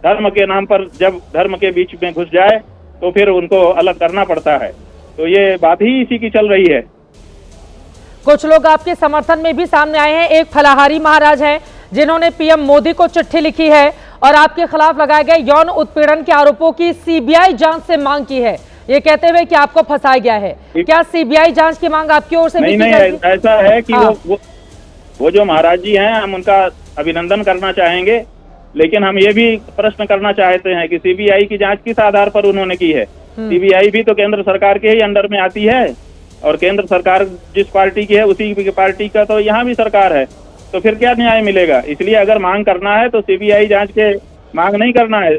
धर्म के नाम पर जब धर्म के बीच में घुस जाए तो फिर उनको अलग करना पड़ता है। तो ये बात ही इसी की चल रही है। कुछ लोग आपके समर्थन में भी सामने आए हैं। एक फलाहारी महाराज हैं जिन्होंने पीएम मोदी को चिट्ठी लिखी है और आपके खिलाफ लगाए गए यौन उत्पीड़न के आरोपों की सीबीआई जांच से मांग की है, ये कहते हुए कि आपको फंसाया गया है। क्या सीबीआई जांच की मांग आपकी ओर से भी की जाएगी? ऐसा है कि वो जो महाराज जी हैं, हम उनका अभिनंदन करना चाहेंगे, लेकिन हम ये भी प्रश्न करना चाहते हैं कि सीबीआई की जांच किस आधार पर उन्होंने की है? सीबीआई भी तो केंद्र सरकार के ही अंडर में आती है, और केंद्र सरकार जिस पार्टी की है उसी पार्टी का तो यहाँ भी सरकार है। तो फिर क्या न्याय मिलेगा? इसलिए अगर मांग करना है तो सीबीआई जांच के मांग नहीं करना है।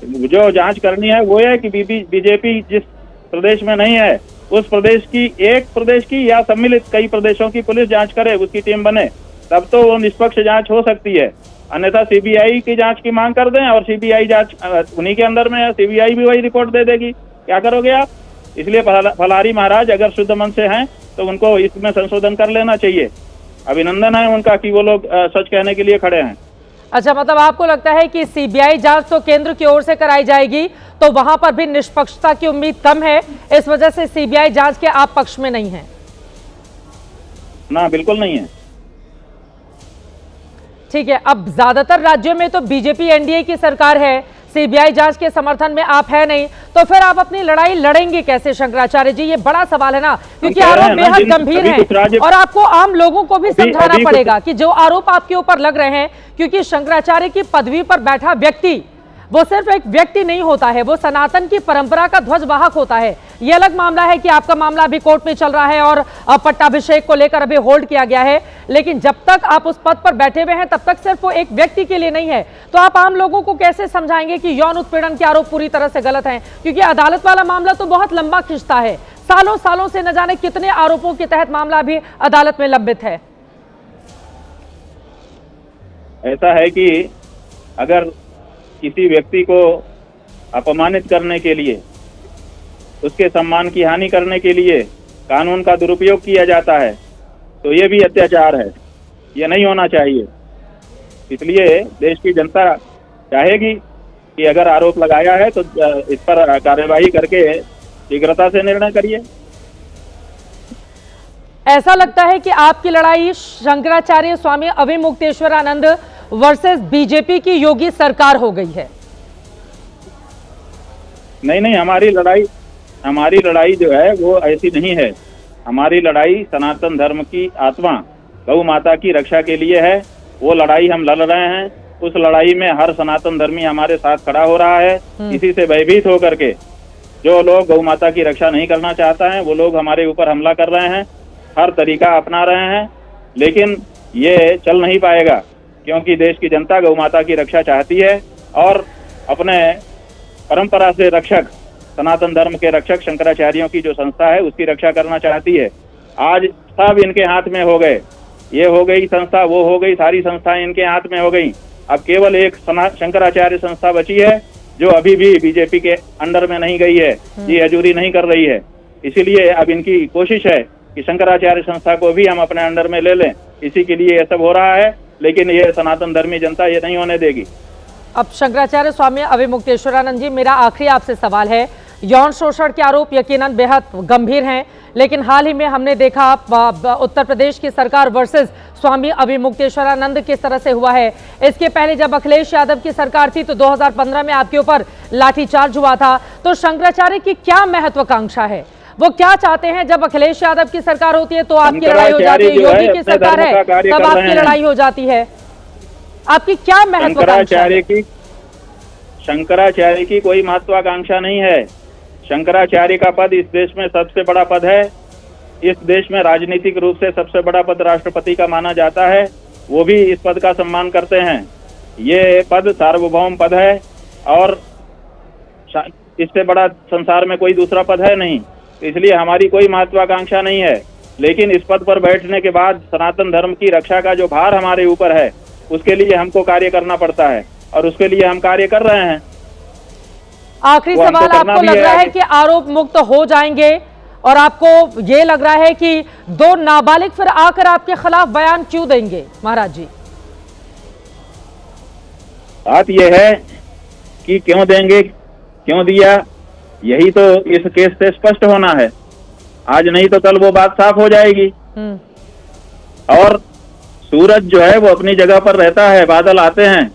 जो जांच करनी है वो है कि बीजेपी जिस प्रदेश में नहीं है उस प्रदेश की, एक प्रदेश की या सम्मिलित कई प्रदेशों की पुलिस जांच करे, उसकी टीम बने, तब तो वो निष्पक्ष जांच हो सकती है। अन्यथा सीबीआई की जांच की मांग कर दें और सीबीआई जांच उन्हीं के अंदर में है, सीबीआई भी वही रिपोर्ट दे देगी, क्या करोगे आप? इसलिए फलाहारी महाराज अगर शुद्ध मन से हैं तो उनको इसमें संशोधन कर लेना चाहिए। अभिनंदन है उनका कि वो लोग सच कहने के लिए खड़े हैं। अच्छा, मतलब आपको लगता है कि सीबीआई जांच तो केंद्र की ओर से कराई जाएगी तो वहां पर भी निष्पक्षता की उम्मीद कम है, इस वजह से सीबीआई जांच के आप पक्ष में नहीं हैं? ना, बिल्कुल नहीं है। ठीक है, अब ज्यादातर राज्यों में तो बीजेपी एनडीए की सरकार है, सीबीआई जांच के समर्थन में आप है नहीं, तो फिर आप अपनी लड़ाई लड़ेंगे कैसे शंकराचार्य जी? ये बड़ा सवाल है ना, क्योंकि आरोप बेहद गंभीर हैं और आपको आम लोगों को भी समझाना पड़ेगा कि जो आरोप आपके ऊपर लग रहे हैं, क्योंकि शंकराचार्य की पदवी पर बैठा व्यक्ति वो सिर्फ एक व्यक्ति नहीं होता है, वो सनातन की परंपरा का ध्वजवाहक होता है। ये अलग मामला है कि आपका मामला अभी कोर्ट में चल रहा है और पट्टाभिषेक को लेकर अभी होल्ड किया गया है, लेकिन जब तक आप उस पद पर बैठे हुए हैं तब तक सिर्फ वो एक व्यक्ति के लिए नहीं है। तो आप आम लोगों को कैसे समझाएंगे कि यौन उत्पीड़न के आरोप पूरी तरह से गलत हैं? क्योंकि अदालत वाला मामला तो बहुत लंबा खिंचता है, सालों सालों से न जाने कितने आरोपों के तहत मामला अभी अदालत में लंबित है। ऐसा है कि अगर किसी व्यक्ति को अपमानित करने के लिए, उसके सम्मान की हानि करने के लिए कानून का दुरुपयोग किया जाता है तो ये भी अत्याचार है, ये नहीं होना चाहिए। इसलिए देश की जनता चाहेगी कि अगर आरोप लगाया है तो इस पर कार्यवाही करके शीघ्रता से निर्णय करिए। ऐसा लगता है कि आपकी लड़ाई शंकराचार्य स्वामी अविमुक्तेश्वरानंद वर्सेस बीजेपी की योगी सरकार हो गई है। नहीं, हमारी लड़ाई जो है वो ऐसी नहीं है। हमारी लड़ाई सनातन धर्म की आत्मा गौ माता की रक्षा के लिए है। वो लड़ाई हम लड़ रहे हैं। उस लड़ाई में हर सनातन धर्मी हमारे साथ खड़ा हो रहा है। इसी से भयभीत होकर के जो लोग गौ माता की रक्षा नहीं करना चाहता है वो लोग हमारे ऊपर हमला कर रहे हैं, हर तरीका अपना रहे हैं, लेकिन ये चल नहीं पाएगा क्योंकि देश की जनता गौ माता की रक्षा चाहती है और अपने परंपरा से रक्षक, सनातन धर्म के रक्षक शंकराचार्यों की जो संस्था है उसकी रक्षा करना चाहती है। आज सब इनके हाथ में हो गए, ये हो गई संस्था, वो हो गई, सारी संस्थाएं इनके हाथ में हो गई। अब केवल एक शंकराचार्य संस्था बची है जो अभी भी बीजेपी के अंडर में नहीं गई है, ये हजूरी नहीं कर रही है। इसीलिए अब इनकी कोशिश है कि शंकराचार्य संस्था को भी हम अपने अंडर में ले लें। इसी के लिए ये सब हो रहा है, लेकिन ये सनातन धर्मी जनता ये नहीं होने देगी। अब शंकराचार्य स्वामी अविमुक्तेश्वरानंद जी, मेरा आखिरी आपसे सवाल है, यौन शोषण के आरोप यकीनन बेहद गंभीर हैं, लेकिन हाल ही में हमने देखा उत्तर प्रदेश की सरकार वर्सेस स्वामी अविमुक्तेश्वरानंद किस तरह से हुआ है। इसके पहले जब अखिलेश यादव की सरकार थी तो 2015 में आपके ऊपर लाठीचार्ज हुआ था। तो शंकराचार्य की क्या महत्वाकांक्षा है, वो क्या चाहते हैं? जब अखिलेश यादव की सरकार होती है तो आपकी लड़ाई हो जाती है, योगी की सरकार है तब आपकी लड़ाई हो जाती है। आपकी क्या महत्वाकांक्षा है? शंकराचार्य की कोई महत्वाकांक्षा नहीं है। शंकराचार्य का पद इस देश में सबसे बड़ा पद है। इस देश में राजनीतिक रूप से सबसे बड़ा पद राष्ट्रपति का माना जाता है, वो भी इस पद का सम्मान करते हैं। ये पद सार्वभौम पद है और इससे बड़ा संसार में कोई दूसरा पद है नहीं, इसलिए हमारी कोई महत्वाकांक्षा नहीं है। लेकिन इस पद पर बैठने के बाद सनातन धर्म की रक्षा का जो भार हमारे ऊपर है उसके लिए हमको कार्य करना पड़ता है और उसके लिए हम कार्य कर रहे हैं। आखिरी सवाल, आपको लग रहा है कि आरोप मुक्त हो जाएंगे और आपको ये लग रहा है कि दो नाबालिग फिर आकर आपके खिलाफ बयान क्यों देंगे? महाराज जी, बात यह है कि क्यों देंगे, क्यों दिया, यही तो इस केस से स्पष्ट होना है। आज नहीं तो कल वो बात साफ हो जाएगी। और सूरज जो है वो अपनी जगह पर रहता है, बादल आते हैं,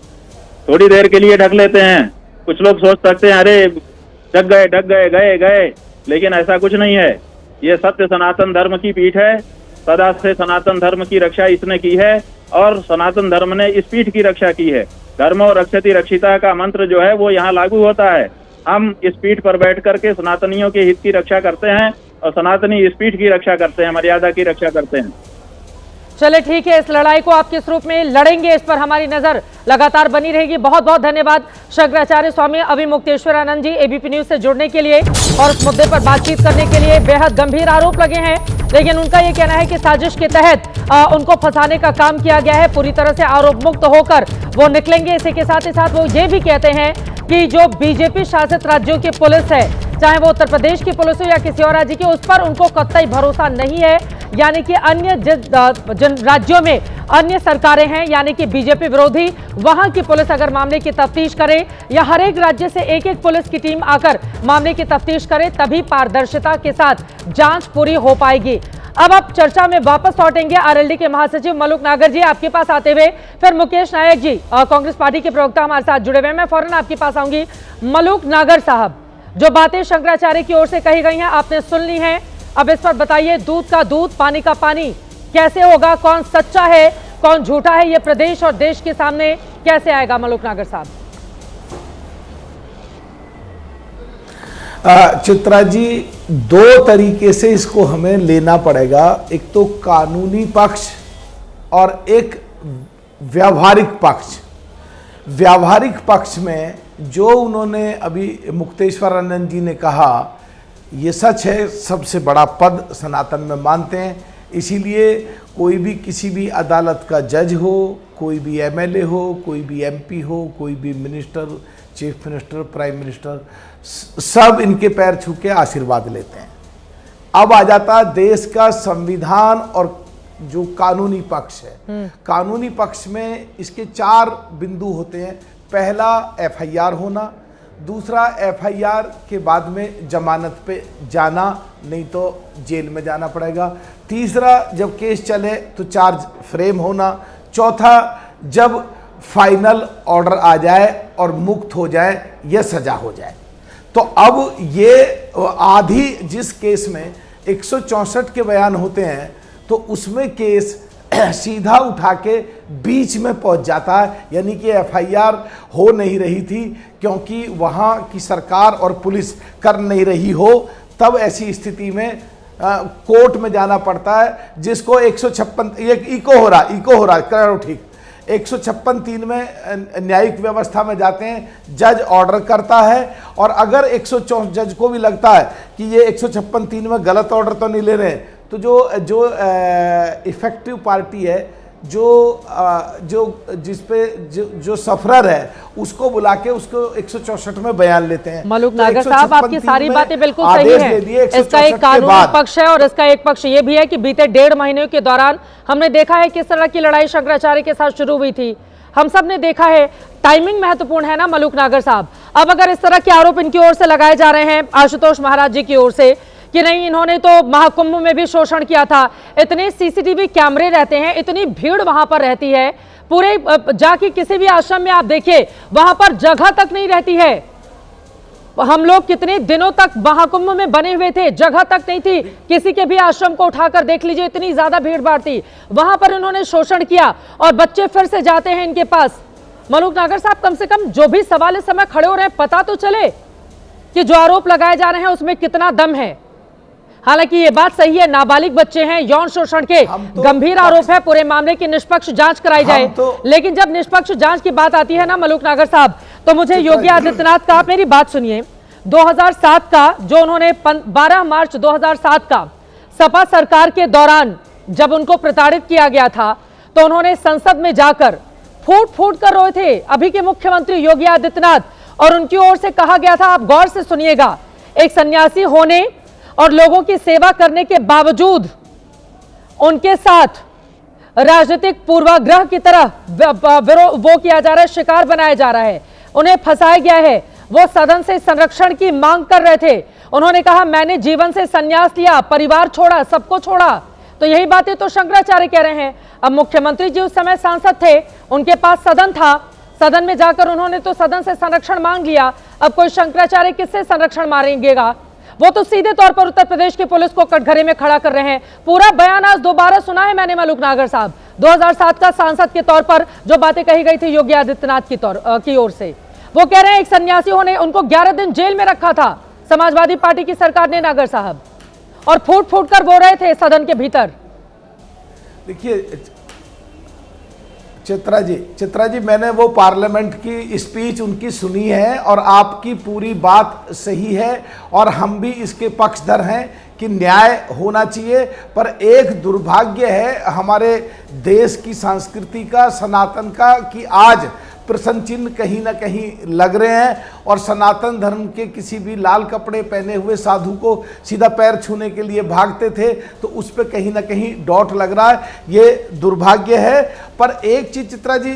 थोड़ी देर के लिए ढक लेते हैं। कुछ लोग सोच सकते हैं अरे ढक गए गए गए, लेकिन ऐसा कुछ नहीं है। ये सत्य सनातन धर्म की पीठ है, सदा से सनातन धर्म की रक्षा इसने की है और सनातन धर्म ने इस पीठ की रक्षा की है। धर्मो रक्षति रक्षिता का मंत्र जो है वो यहाँ लागू होता है। हम इस पीठ पर बैठ करके सनातनियों के हित की रक्षा करते हैं और सनातनी इस पीठ की रक्षा करते हैं, मर्यादा की रक्षा करते हैं। चले ठीक है, इस लड़ाई को आप किस रूप में लड़ेंगे इस पर हमारी नजर लगातार बनी रहेगी। बहुत बहुत धन्यवाद शंकराचार्य स्वामी अविमुक्तेश्वरानंद जी, एबीपी न्यूज से जुड़ने के लिए और इस मुद्दे पर बातचीत करने के लिए। बेहद गंभीर आरोप लगे हैं, लेकिन उनका ये कहना है कि साजिश के तहत उनको फंसाने का काम किया गया है। पूरी तरह से आरोप मुक्त होकर वो निकलेंगे। इसी के साथ ही साथ वो ये भी कहते हैं कि जो बीजेपी शासित राज्यों की पुलिस है, चाहे वो उत्तर प्रदेश की पुलिस हो या किसी और राज्य की, उस पर उनको कतई भरोसा नहीं है। यानी कि अन्य जिन राज्यों में अन्य सरकारें हैं, यानी कि बीजेपी विरोधी, वहां की पुलिस अगर मामले की तफ्तीश करे या हर एक राज्य से एक एक पुलिस की टीम आकर मामले की तफ्तीश करे, तभी पारदर्शिता के साथ जांच पूरी हो पाएगी। अब आप चर्चा में वापस लौटेंगे। आरएलडी के महासचिव मलुक नागर जी आपके पास आते हुए, फिर मुकेश नायक जी कांग्रेस पार्टी के प्रवक्ता हमारे साथ जुड़े हुए हैं। मैं फौरन आपके पास आऊंगी। मलुक नागर साहब, जो बातें शंकराचार्य की ओर से कही गई हैं आपने सुन ली हैं, अब इस पर बताइए, दूध का दूध पानी का पानी कैसे होगा? कौन सच्चा है कौन झूठा है, ये प्रदेश और देश के सामने कैसे आएगा? मलुक नागर साहब। चित्रा जी, दो तरीके से इसको हमें लेना पड़ेगा। एक तो कानूनी पक्ष और एक व्यावहारिक पक्ष। व्यावहारिक पक्ष में जो उन्होंने अभी मुक्तेश्वरानंद जी ने कहा, ये सच है, सबसे बड़ा पद सनातन में मानते हैं। इसीलिए कोई भी किसी भी अदालत का जज हो, कोई भी एमएलए हो, कोई भी एमपी हो, कोई भी minister, chief minister, prime minister, सब इनके पैर छू के आशीर्वाद लेते हैं। अब आ जाता देश का संविधान और जो कानूनी पक्ष है। कानूनी पक्ष में इसके 4 बिंदु होते हैं। पहला एफआईआर होना, दूसरा एफआईआर के बाद में जमानत पे जाना, नहीं तो जेल में जाना पड़ेगा। तीसरा, जब केस चले तो चार्ज फ्रेम होना। चौथा, जब फाइनल ऑर्डर आ जाए और मुक्त हो जाए या सजा हो जाए। तो अब ये आधी जिस केस में 164 के बयान होते हैं, तो उसमें केस सीधा उठा के बीच में पहुंच जाता है। यानी कि एफआईआर हो नहीं रही थी क्योंकि वहां की सरकार और पुलिस कर नहीं रही हो, तब ऐसी स्थिति में कोर्ट में जाना पड़ता है, जिसको 156 इको हो रहा करो ठीक 156(3) में न्यायिक व्यवस्था में जाते हैं, जज ऑर्डर करता है, और अगर 104 जज को भी लगता है कि ये 156(3) में गलत ऑर्डर तो नहीं ले रहे हैं, तो जो इफेक्टिव पार्टी है, जो सफरर है, उसको बुला के उसको 164 में बयान लेते हैं। मलूक नागर साहब, आपकी सारी बातें बिल्कुल सही हैं। इसका एक कानूनी पक्ष है और इसका एक पक्ष ये भी है कि बीते 1.5 महीने के दौरान हमने देखा है किस तरह की लड़ाई शंकराचार्य के साथ शुरू हुई थी। हम सब ने देखा है, टाइमिंग महत्वपूर्ण है ना मलूक नागर साहब। अब अगर इस तरह के आरोप इनकी ओर से लगाए जा रहे हैं, आशुतोष महाराज जी की ओर से, कि नहीं इन्होंने तो महाकुंभ में भी शोषण किया था, इतने सीसीटीवी कैमरे रहते हैं, इतनी भीड़ वहां पर रहती है, पूरे जाके किसी भी आश्रम में आप देखिए वहां पर जगह तक नहीं रहती है। हम लोग कितने दिनों तक महाकुंभ में बने हुए थे, जगह तक नहीं थी, किसी के भी आश्रम को उठाकर देख लीजिए, इतनी ज्यादा भीड़ भाड़ थी। वहां पर इन्होंने शोषण किया और बच्चे फिर से जाते हैं इनके पास। मलूक नागर साहब, कम से कम जो भी सवाल इस समय खड़े हो रहे हैं, पता तो चले कि जो आरोप लगाए जा रहे हैं उसमें कितना दम है। हालांकि ये बात सही है, नाबालिग बच्चे हैं, यौन शोषण के गंभीर आरोप है, पूरे मामले की निष्पक्ष जांच कराई जाए। लेकिन जब निष्पक्ष जांच की बात आती है ना मलूक नागर साहब, तो मुझे योगी आदित्यनाथ का, आप मेरी बात सुनिए, 2007 का जो उन्होंने 12 मार्च 2007 का सपा सरकार के दौरान जब उनको प्रताड़ित किया गया था, तो उन्होंने संसद में जाकर फूट फूट कर रोए थे अभी के मुख्यमंत्री योगी आदित्यनाथ, और उनकी ओर से कहा गया था, आप गौर से सुनिएगा, एक सन्यासी होने और लोगों की सेवा करने के बावजूद उनके साथ राजनीतिक पूर्वाग्रह की तरह वो किया जा रहा है, शिकार बनाया जा रहा है, उन्हें फंसाया गया है। वो सदन से संरक्षण की मांग कर रहे थे। उन्होंने कहा मैंने जीवन से संन्यास लिया, परिवार छोड़ा, सबको छोड़ा। तो यही बातें तो शंकराचार्य कह रहे हैं। अब मुख्यमंत्री जी उस समय सांसद थे, उनके पास सदन था, सदन में जाकर उन्होंने तो सदन से संरक्षण मांग लिया। अब कोई शंकराचार्य किससे संरक्षण मांगेगा? वो तो सीधे तौर पर उत्तर प्रदेश की पुलिस को कटघरे में खड़ा कर रहे हैं। पूरा बयान आज दोबारा सुना है मैंने मलूक नागर साहब, 2007 का सांसद के तौर पर जो बातें कही गई थी योगी आदित्यनाथ की ओर से। वो कह रहे हैं एक सन्यासी होने उनको 11 दिन जेल में रखा था समाजवादी पार्टी की सरकार ने नागर साहब, और फूट फूट कर बोल रहे थे सदन के भीतर। देखिए चित्रा जी, मैंने वो पार्लियामेंट की स्पीच उनकी सुनी है और आपकी पूरी बात सही है और हम भी इसके पक्षधर हैं कि न्याय होना चाहिए। पर एक दुर्भाग्य है हमारे देश की संस्कृति का, सनातन का, कि आज प्रश्न चिन्ह कहीं ना कहीं लग रहे हैं और सनातन धर्म के किसी भी लाल कपड़े पहने हुए साधु को सीधा पैर छूने के लिए भागते थे, तो उस पर कहीं ना कहीं डॉट लग रहा है। ये दुर्भाग्य है। पर एक चीज़ चित्रा जी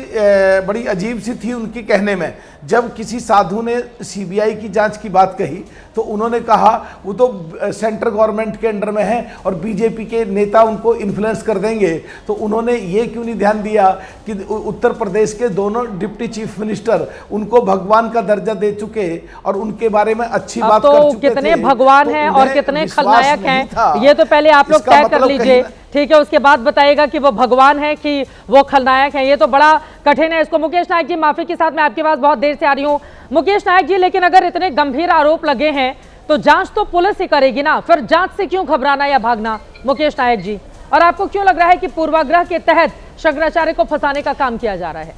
बड़ी अजीब सी थी उनके कहने में, जब किसी साधु ने सीबीआई की जांच की बात कही तो उन्होंने कहा वो तो सेंट्रल गवर्नमेंट के अंडर में है और बीजेपी के नेता उनको इन्फ्लुएंस कर देंगे। तो उन्होंने ये क्यों नहीं ध्यान दिया कि उत्तर प्रदेश के दोनों डिप्टी चीफ मिनिस्टर उनको भगवान का दर्जा दे चुके और उनके बारे में अच्छी बात कर चुके थे। कितने भगवान हैं और कितने खलनायक हैं, ये तो पहले आप लोग तय कर लीजिए, ठीक है? उसके बाद बताइएगा कि वो भगवान है कि वो खलनायक है। ये तो बड़ा कठिन है इसको। मुकेश नायक जी, माफी के साथ मैं आपके पास बहुत देर से आ रही हूँ। मुकेश नायक जी, लेकिन अगर इतने गंभीर आरोप लगे हैं तो जांच तो पुलिस ही करेगी ना, फिर जांच से क्यों घबराना या भागना? मुकेश नायक जी, और आपको क्यों लग रहा है कि पूर्वाग्रह के तहत शंकराचार्य को फंसाने का काम किया जा रहा है?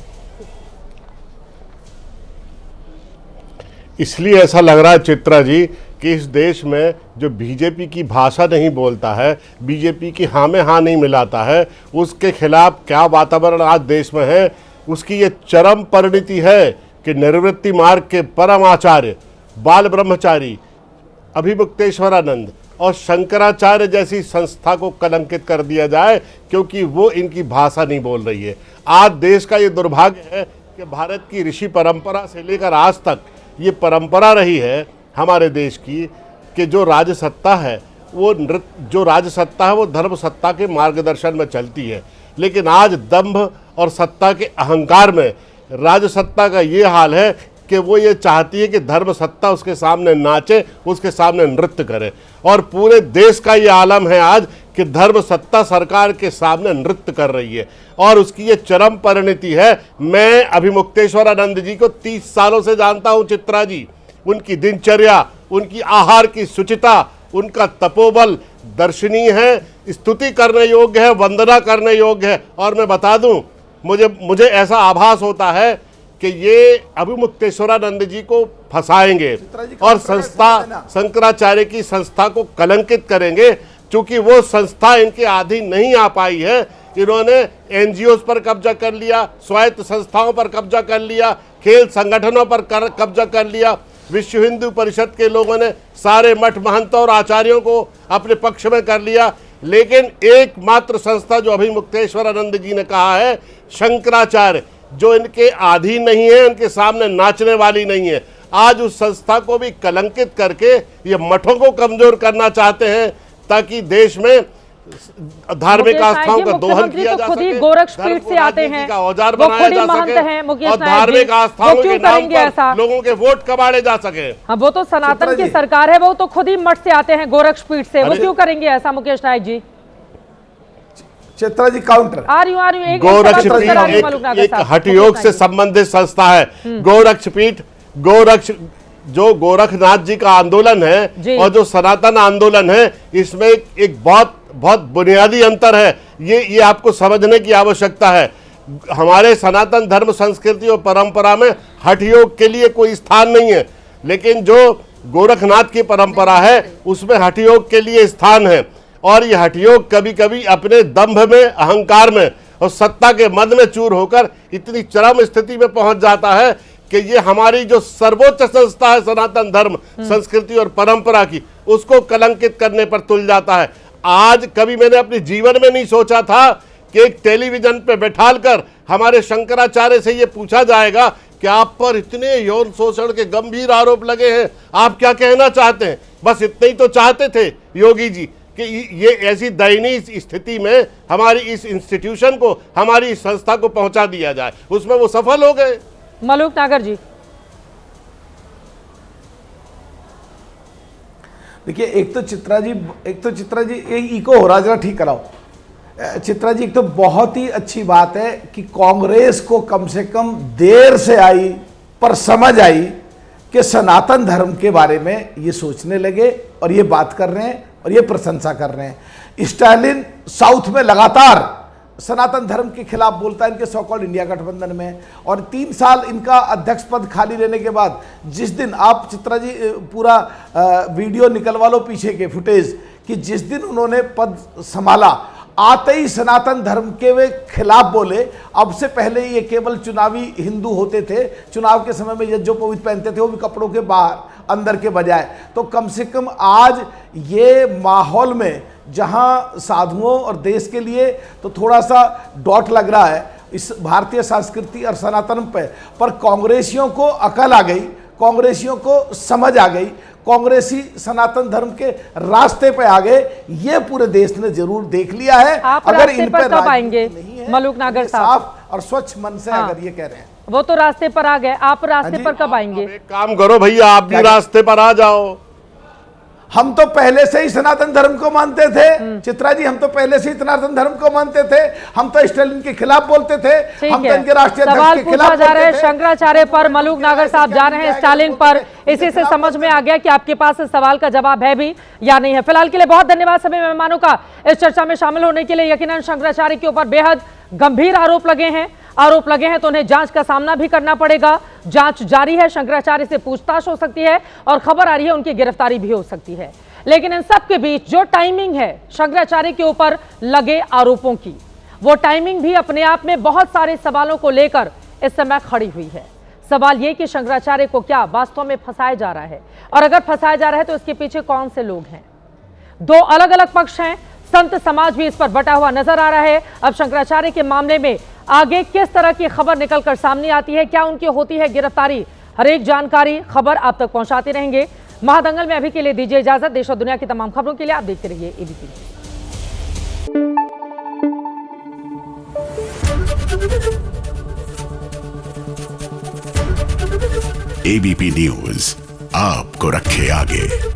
इसलिए ऐसा लग रहा है चित्रा जी कि इस देश में जो बीजेपी की भाषा नहीं बोलता है, बीजेपी की हाँ में हाँ नहीं मिलाता है, उसके खिलाफ क्या वातावरण आज देश में है, उसकी ये चरम परिणति है कि निवृत्ति मार्ग के परम आचार्य बाल ब्रह्मचारी अभिमुक्तेश्वरानंद और शंकराचार्य जैसी संस्था को कलंकित कर दिया जाए क्योंकि वो इनकी भाषा नहीं बोल रही है। आज देश का ये दुर्भाग्य है कि भारत की ऋषि परंपरा से लेकर आज तक ये परंपरा रही है हमारे देश की कि जो राजसत्ता है वो धर्म सत्ता के मार्गदर्शन में चलती है। लेकिन आज दंभ और सत्ता के अहंकार में राजसत्ता का ये हाल है कि वो ये चाहती है कि धर्म सत्ता उसके सामने नाचे, उसके सामने नृत्य करे। और पूरे देश का ये आलम है आज कि धर्म सत्ता सरकार के सामने नृत्य कर रही है और उसकी ये चरम परिणति है। मैं अभिमुक्तेश्वरानंद जी को 30 सालों से जानता हूँ चित्रा जी। उनकी दिनचर्या, उनकी आहार की शुचिता, उनका तपोबल दर्शनीय है, स्तुति करने योग्य है, वंदना करने योग्य है। और मैं बता दूं मुझे ऐसा आभास होता है कि ये अभिमुक्तेश्वरानंद जी को फंसाएंगे और संस्था शंकराचार्य की संस्था को कलंकित करेंगे, क्योंकि वो संस्था इनके अधीन नहीं आ पाई है। इन्होंने एनजीओ पर कब्जा कर लिया, स्वायत्त संस्थाओं पर कब्जा कर लिया, खेल संगठनों पर कब्जा कर लिया। विश्व हिंदू परिषद के लोगों ने सारे मठ महंतों और आचार्यों को अपने पक्ष में कर लिया, लेकिन एकमात्र संस्था जो अभिमुक्तेश्वरानंद जी ने कहा है, शंकराचार्य, जो इनके अधीन नहीं है, इनके सामने नाचने वाली नहीं है, आज उस संस्था को भी कलंकित करके ये मठों को कमजोर करना चाहते हैं, ताकि देश में धार्मिक आस्थाओं का दोहन किया जा सके, गोरक्षपीठ से आते हैं, का औजार बनाया जा सके और धार्मिक आस्थाओं के नाम पर लोगों के वोट कबाड़े जा सके। हाँ, वो तो सनातन की सरकार है, वो तो खुद ही मठ से आते हैं, गोरक्षपीठ से, वो क्यों करेंगे ऐसा मुकेश नायक जी? चित्रा जी काउंटर। गोरक्षपीठ एक हठयोग से संबंधित संस्था है। गोरक्षपीठ, जो गोरखनाथ जी का आंदोलन है और जो सनातन आंदोलन है, इसमें एक बहुत बुनियादी अंतर है। ये आपको समझने की आवश्यकता है। हमारे सनातन धर्म, संस्कृति और परंपरा में हठयोग के लिए कोई स्थान नहीं है, लेकिन जो गोरखनाथ की परंपरा है उसमें हठयोग के लिए स्थान है। और ये हठयोग कभी कभी अपने दंभ में, अहंकार में और सत्ता के मद में चूर होकर इतनी चरम स्थिति में पहुंच जाता है कि ये हमारी जो सर्वोच्च संस्था है सनातन धर्म, संस्कृति और परंपरा की, उसको कलंकित करने पर तुल जाता है। आज कभी मैंने अपने जीवन में नहीं सोचा था कि एक टेलीविजन पे बैठालकर हमारे शंकराचार्य से ये पूछा जाएगा कि आप पर इतने यौन शोषण के गंभीर आरोप लगे हैं, आप क्या कहना चाहते हैं? बस इतना ही तो चाहते थे योगी जी कि ये ऐसी दयनीय स्थिति में हमारी इस इंस्टीट्यूशन को, हमारी इस संस्था को पहुंचा दिया जाए। उसमें वो सफल हो गए। मलूक नागर जी, देखिए, एक तो चित्रा जी एक इको हो रहा, जरा ठीक कराओ। चित्रा जी, एक तो बहुत ही अच्छी बात है कि कांग्रेस को कम से कम देर से आई पर समझ आई कि सनातन धर्म के बारे में ये सोचने लगे और ये बात कर रहे हैं और ये प्रशंसा कर रहे हैं। स्टालिन साउथ में लगातार सनातन धर्म के खिलाफ बोलता है, इनके सो कॉल्ड इंडिया गठबंधन में, और 3 साल इनका अध्यक्ष पद खाली रहने के बाद जिस दिन, आप चित्रा जी पूरा वीडियो निकलवा लो पीछे के फुटेज, कि जिस दिन उन्होंने पद संभाला, आते ही सनातन धर्म के वे खिलाफ बोले। अब से पहले ये केवल चुनावी हिंदू होते थे, चुनाव के समय में यज्ञोपवीत पहनते थे, वो भी कपड़ों के बाहर, अंदर के बजाय। तो कम से कम आज ये माहौल में, जहां साधुओं और देश के लिए तो थोड़ा सा डॉट लग रहा है इस भारतीय संस्कृति और सनातन पर कांग्रेसियों को अकल आ गई, कांग्रेसियों को समझ आ गई, कांग्रेसी सनातन धर्म के रास्ते पे आ गए। ये पूरे देश ने जरूर देख लिया है। अगर इन पर कब आएंगे मलूक नागर साहब? और स्वच्छ मन से अगर ये कह रहे हैं, वो तो रास्ते पर आ गए, आप रास्ते पर कब आएंगे? एक काम करो भैया, आप भी रास्ते पर आ जाओ। हम तो पहले से ही सनातन धर्म को मानते थे चित्रा जी, हम तो पहले से ही सनातन धर्म को मानते थे। हम तो स्टालिन के खिलाफ बोलते थे, हम तो इनके राष्ट्रीय सवाल पूछा जा रहा है शंकराचार्य पर, मलूक नागर साहब जा रहे हैं स्टालिन पर। इसी से समझ में आ गया कि आपके पास इस सवाल का जवाब है भी या नहीं है। फिलहाल के लिए बहुत धन्यवाद सभी मेहमानों का इस चर्चा में शामिल होने के लिए। यकीनन शंकराचार्य के ऊपर बेहद गंभीर आरोप लगे हैं तो उन्हें जांच का सामना भी करना पड़ेगा। जांच जारी है, शंकराचार्य से पूछताछ हो सकती है और खबर आ रही है उनकी गिरफ्तारी भी हो सकती है। लेकिन इन सब के बीच जो टाइमिंग है शंकराचार्य के ऊपर लगे आरोपों की, वो टाइमिंग भी अपने आप में बहुत सारे सवालों को लेकर इस समय खड़ी हुई है। सवाल ये कि शंकराचार्य को क्या वास्तव में फंसाया जा रहा है, और अगर फंसाया जा रहा है तो इसके पीछे कौन से लोग हैं? 2 अलग अलग पक्ष हैं, संत समाज भी इस पर बटा हुआ नजर आ रहा है। अब शंकराचार्य के मामले में आगे किस तरह की खबर निकलकर सामने आती है, क्या उनकी होती है गिरफ्तारी, हर एक जानकारी, खबर आप तक पहुंचाते रहेंगे। महादंगल में अभी के लिए दीजिए इजाजत। देश और दुनिया की तमाम खबरों के लिए आप देखते रहिए एबीपी न्यूज। एबीपी न्यूज आपको रखे आगे।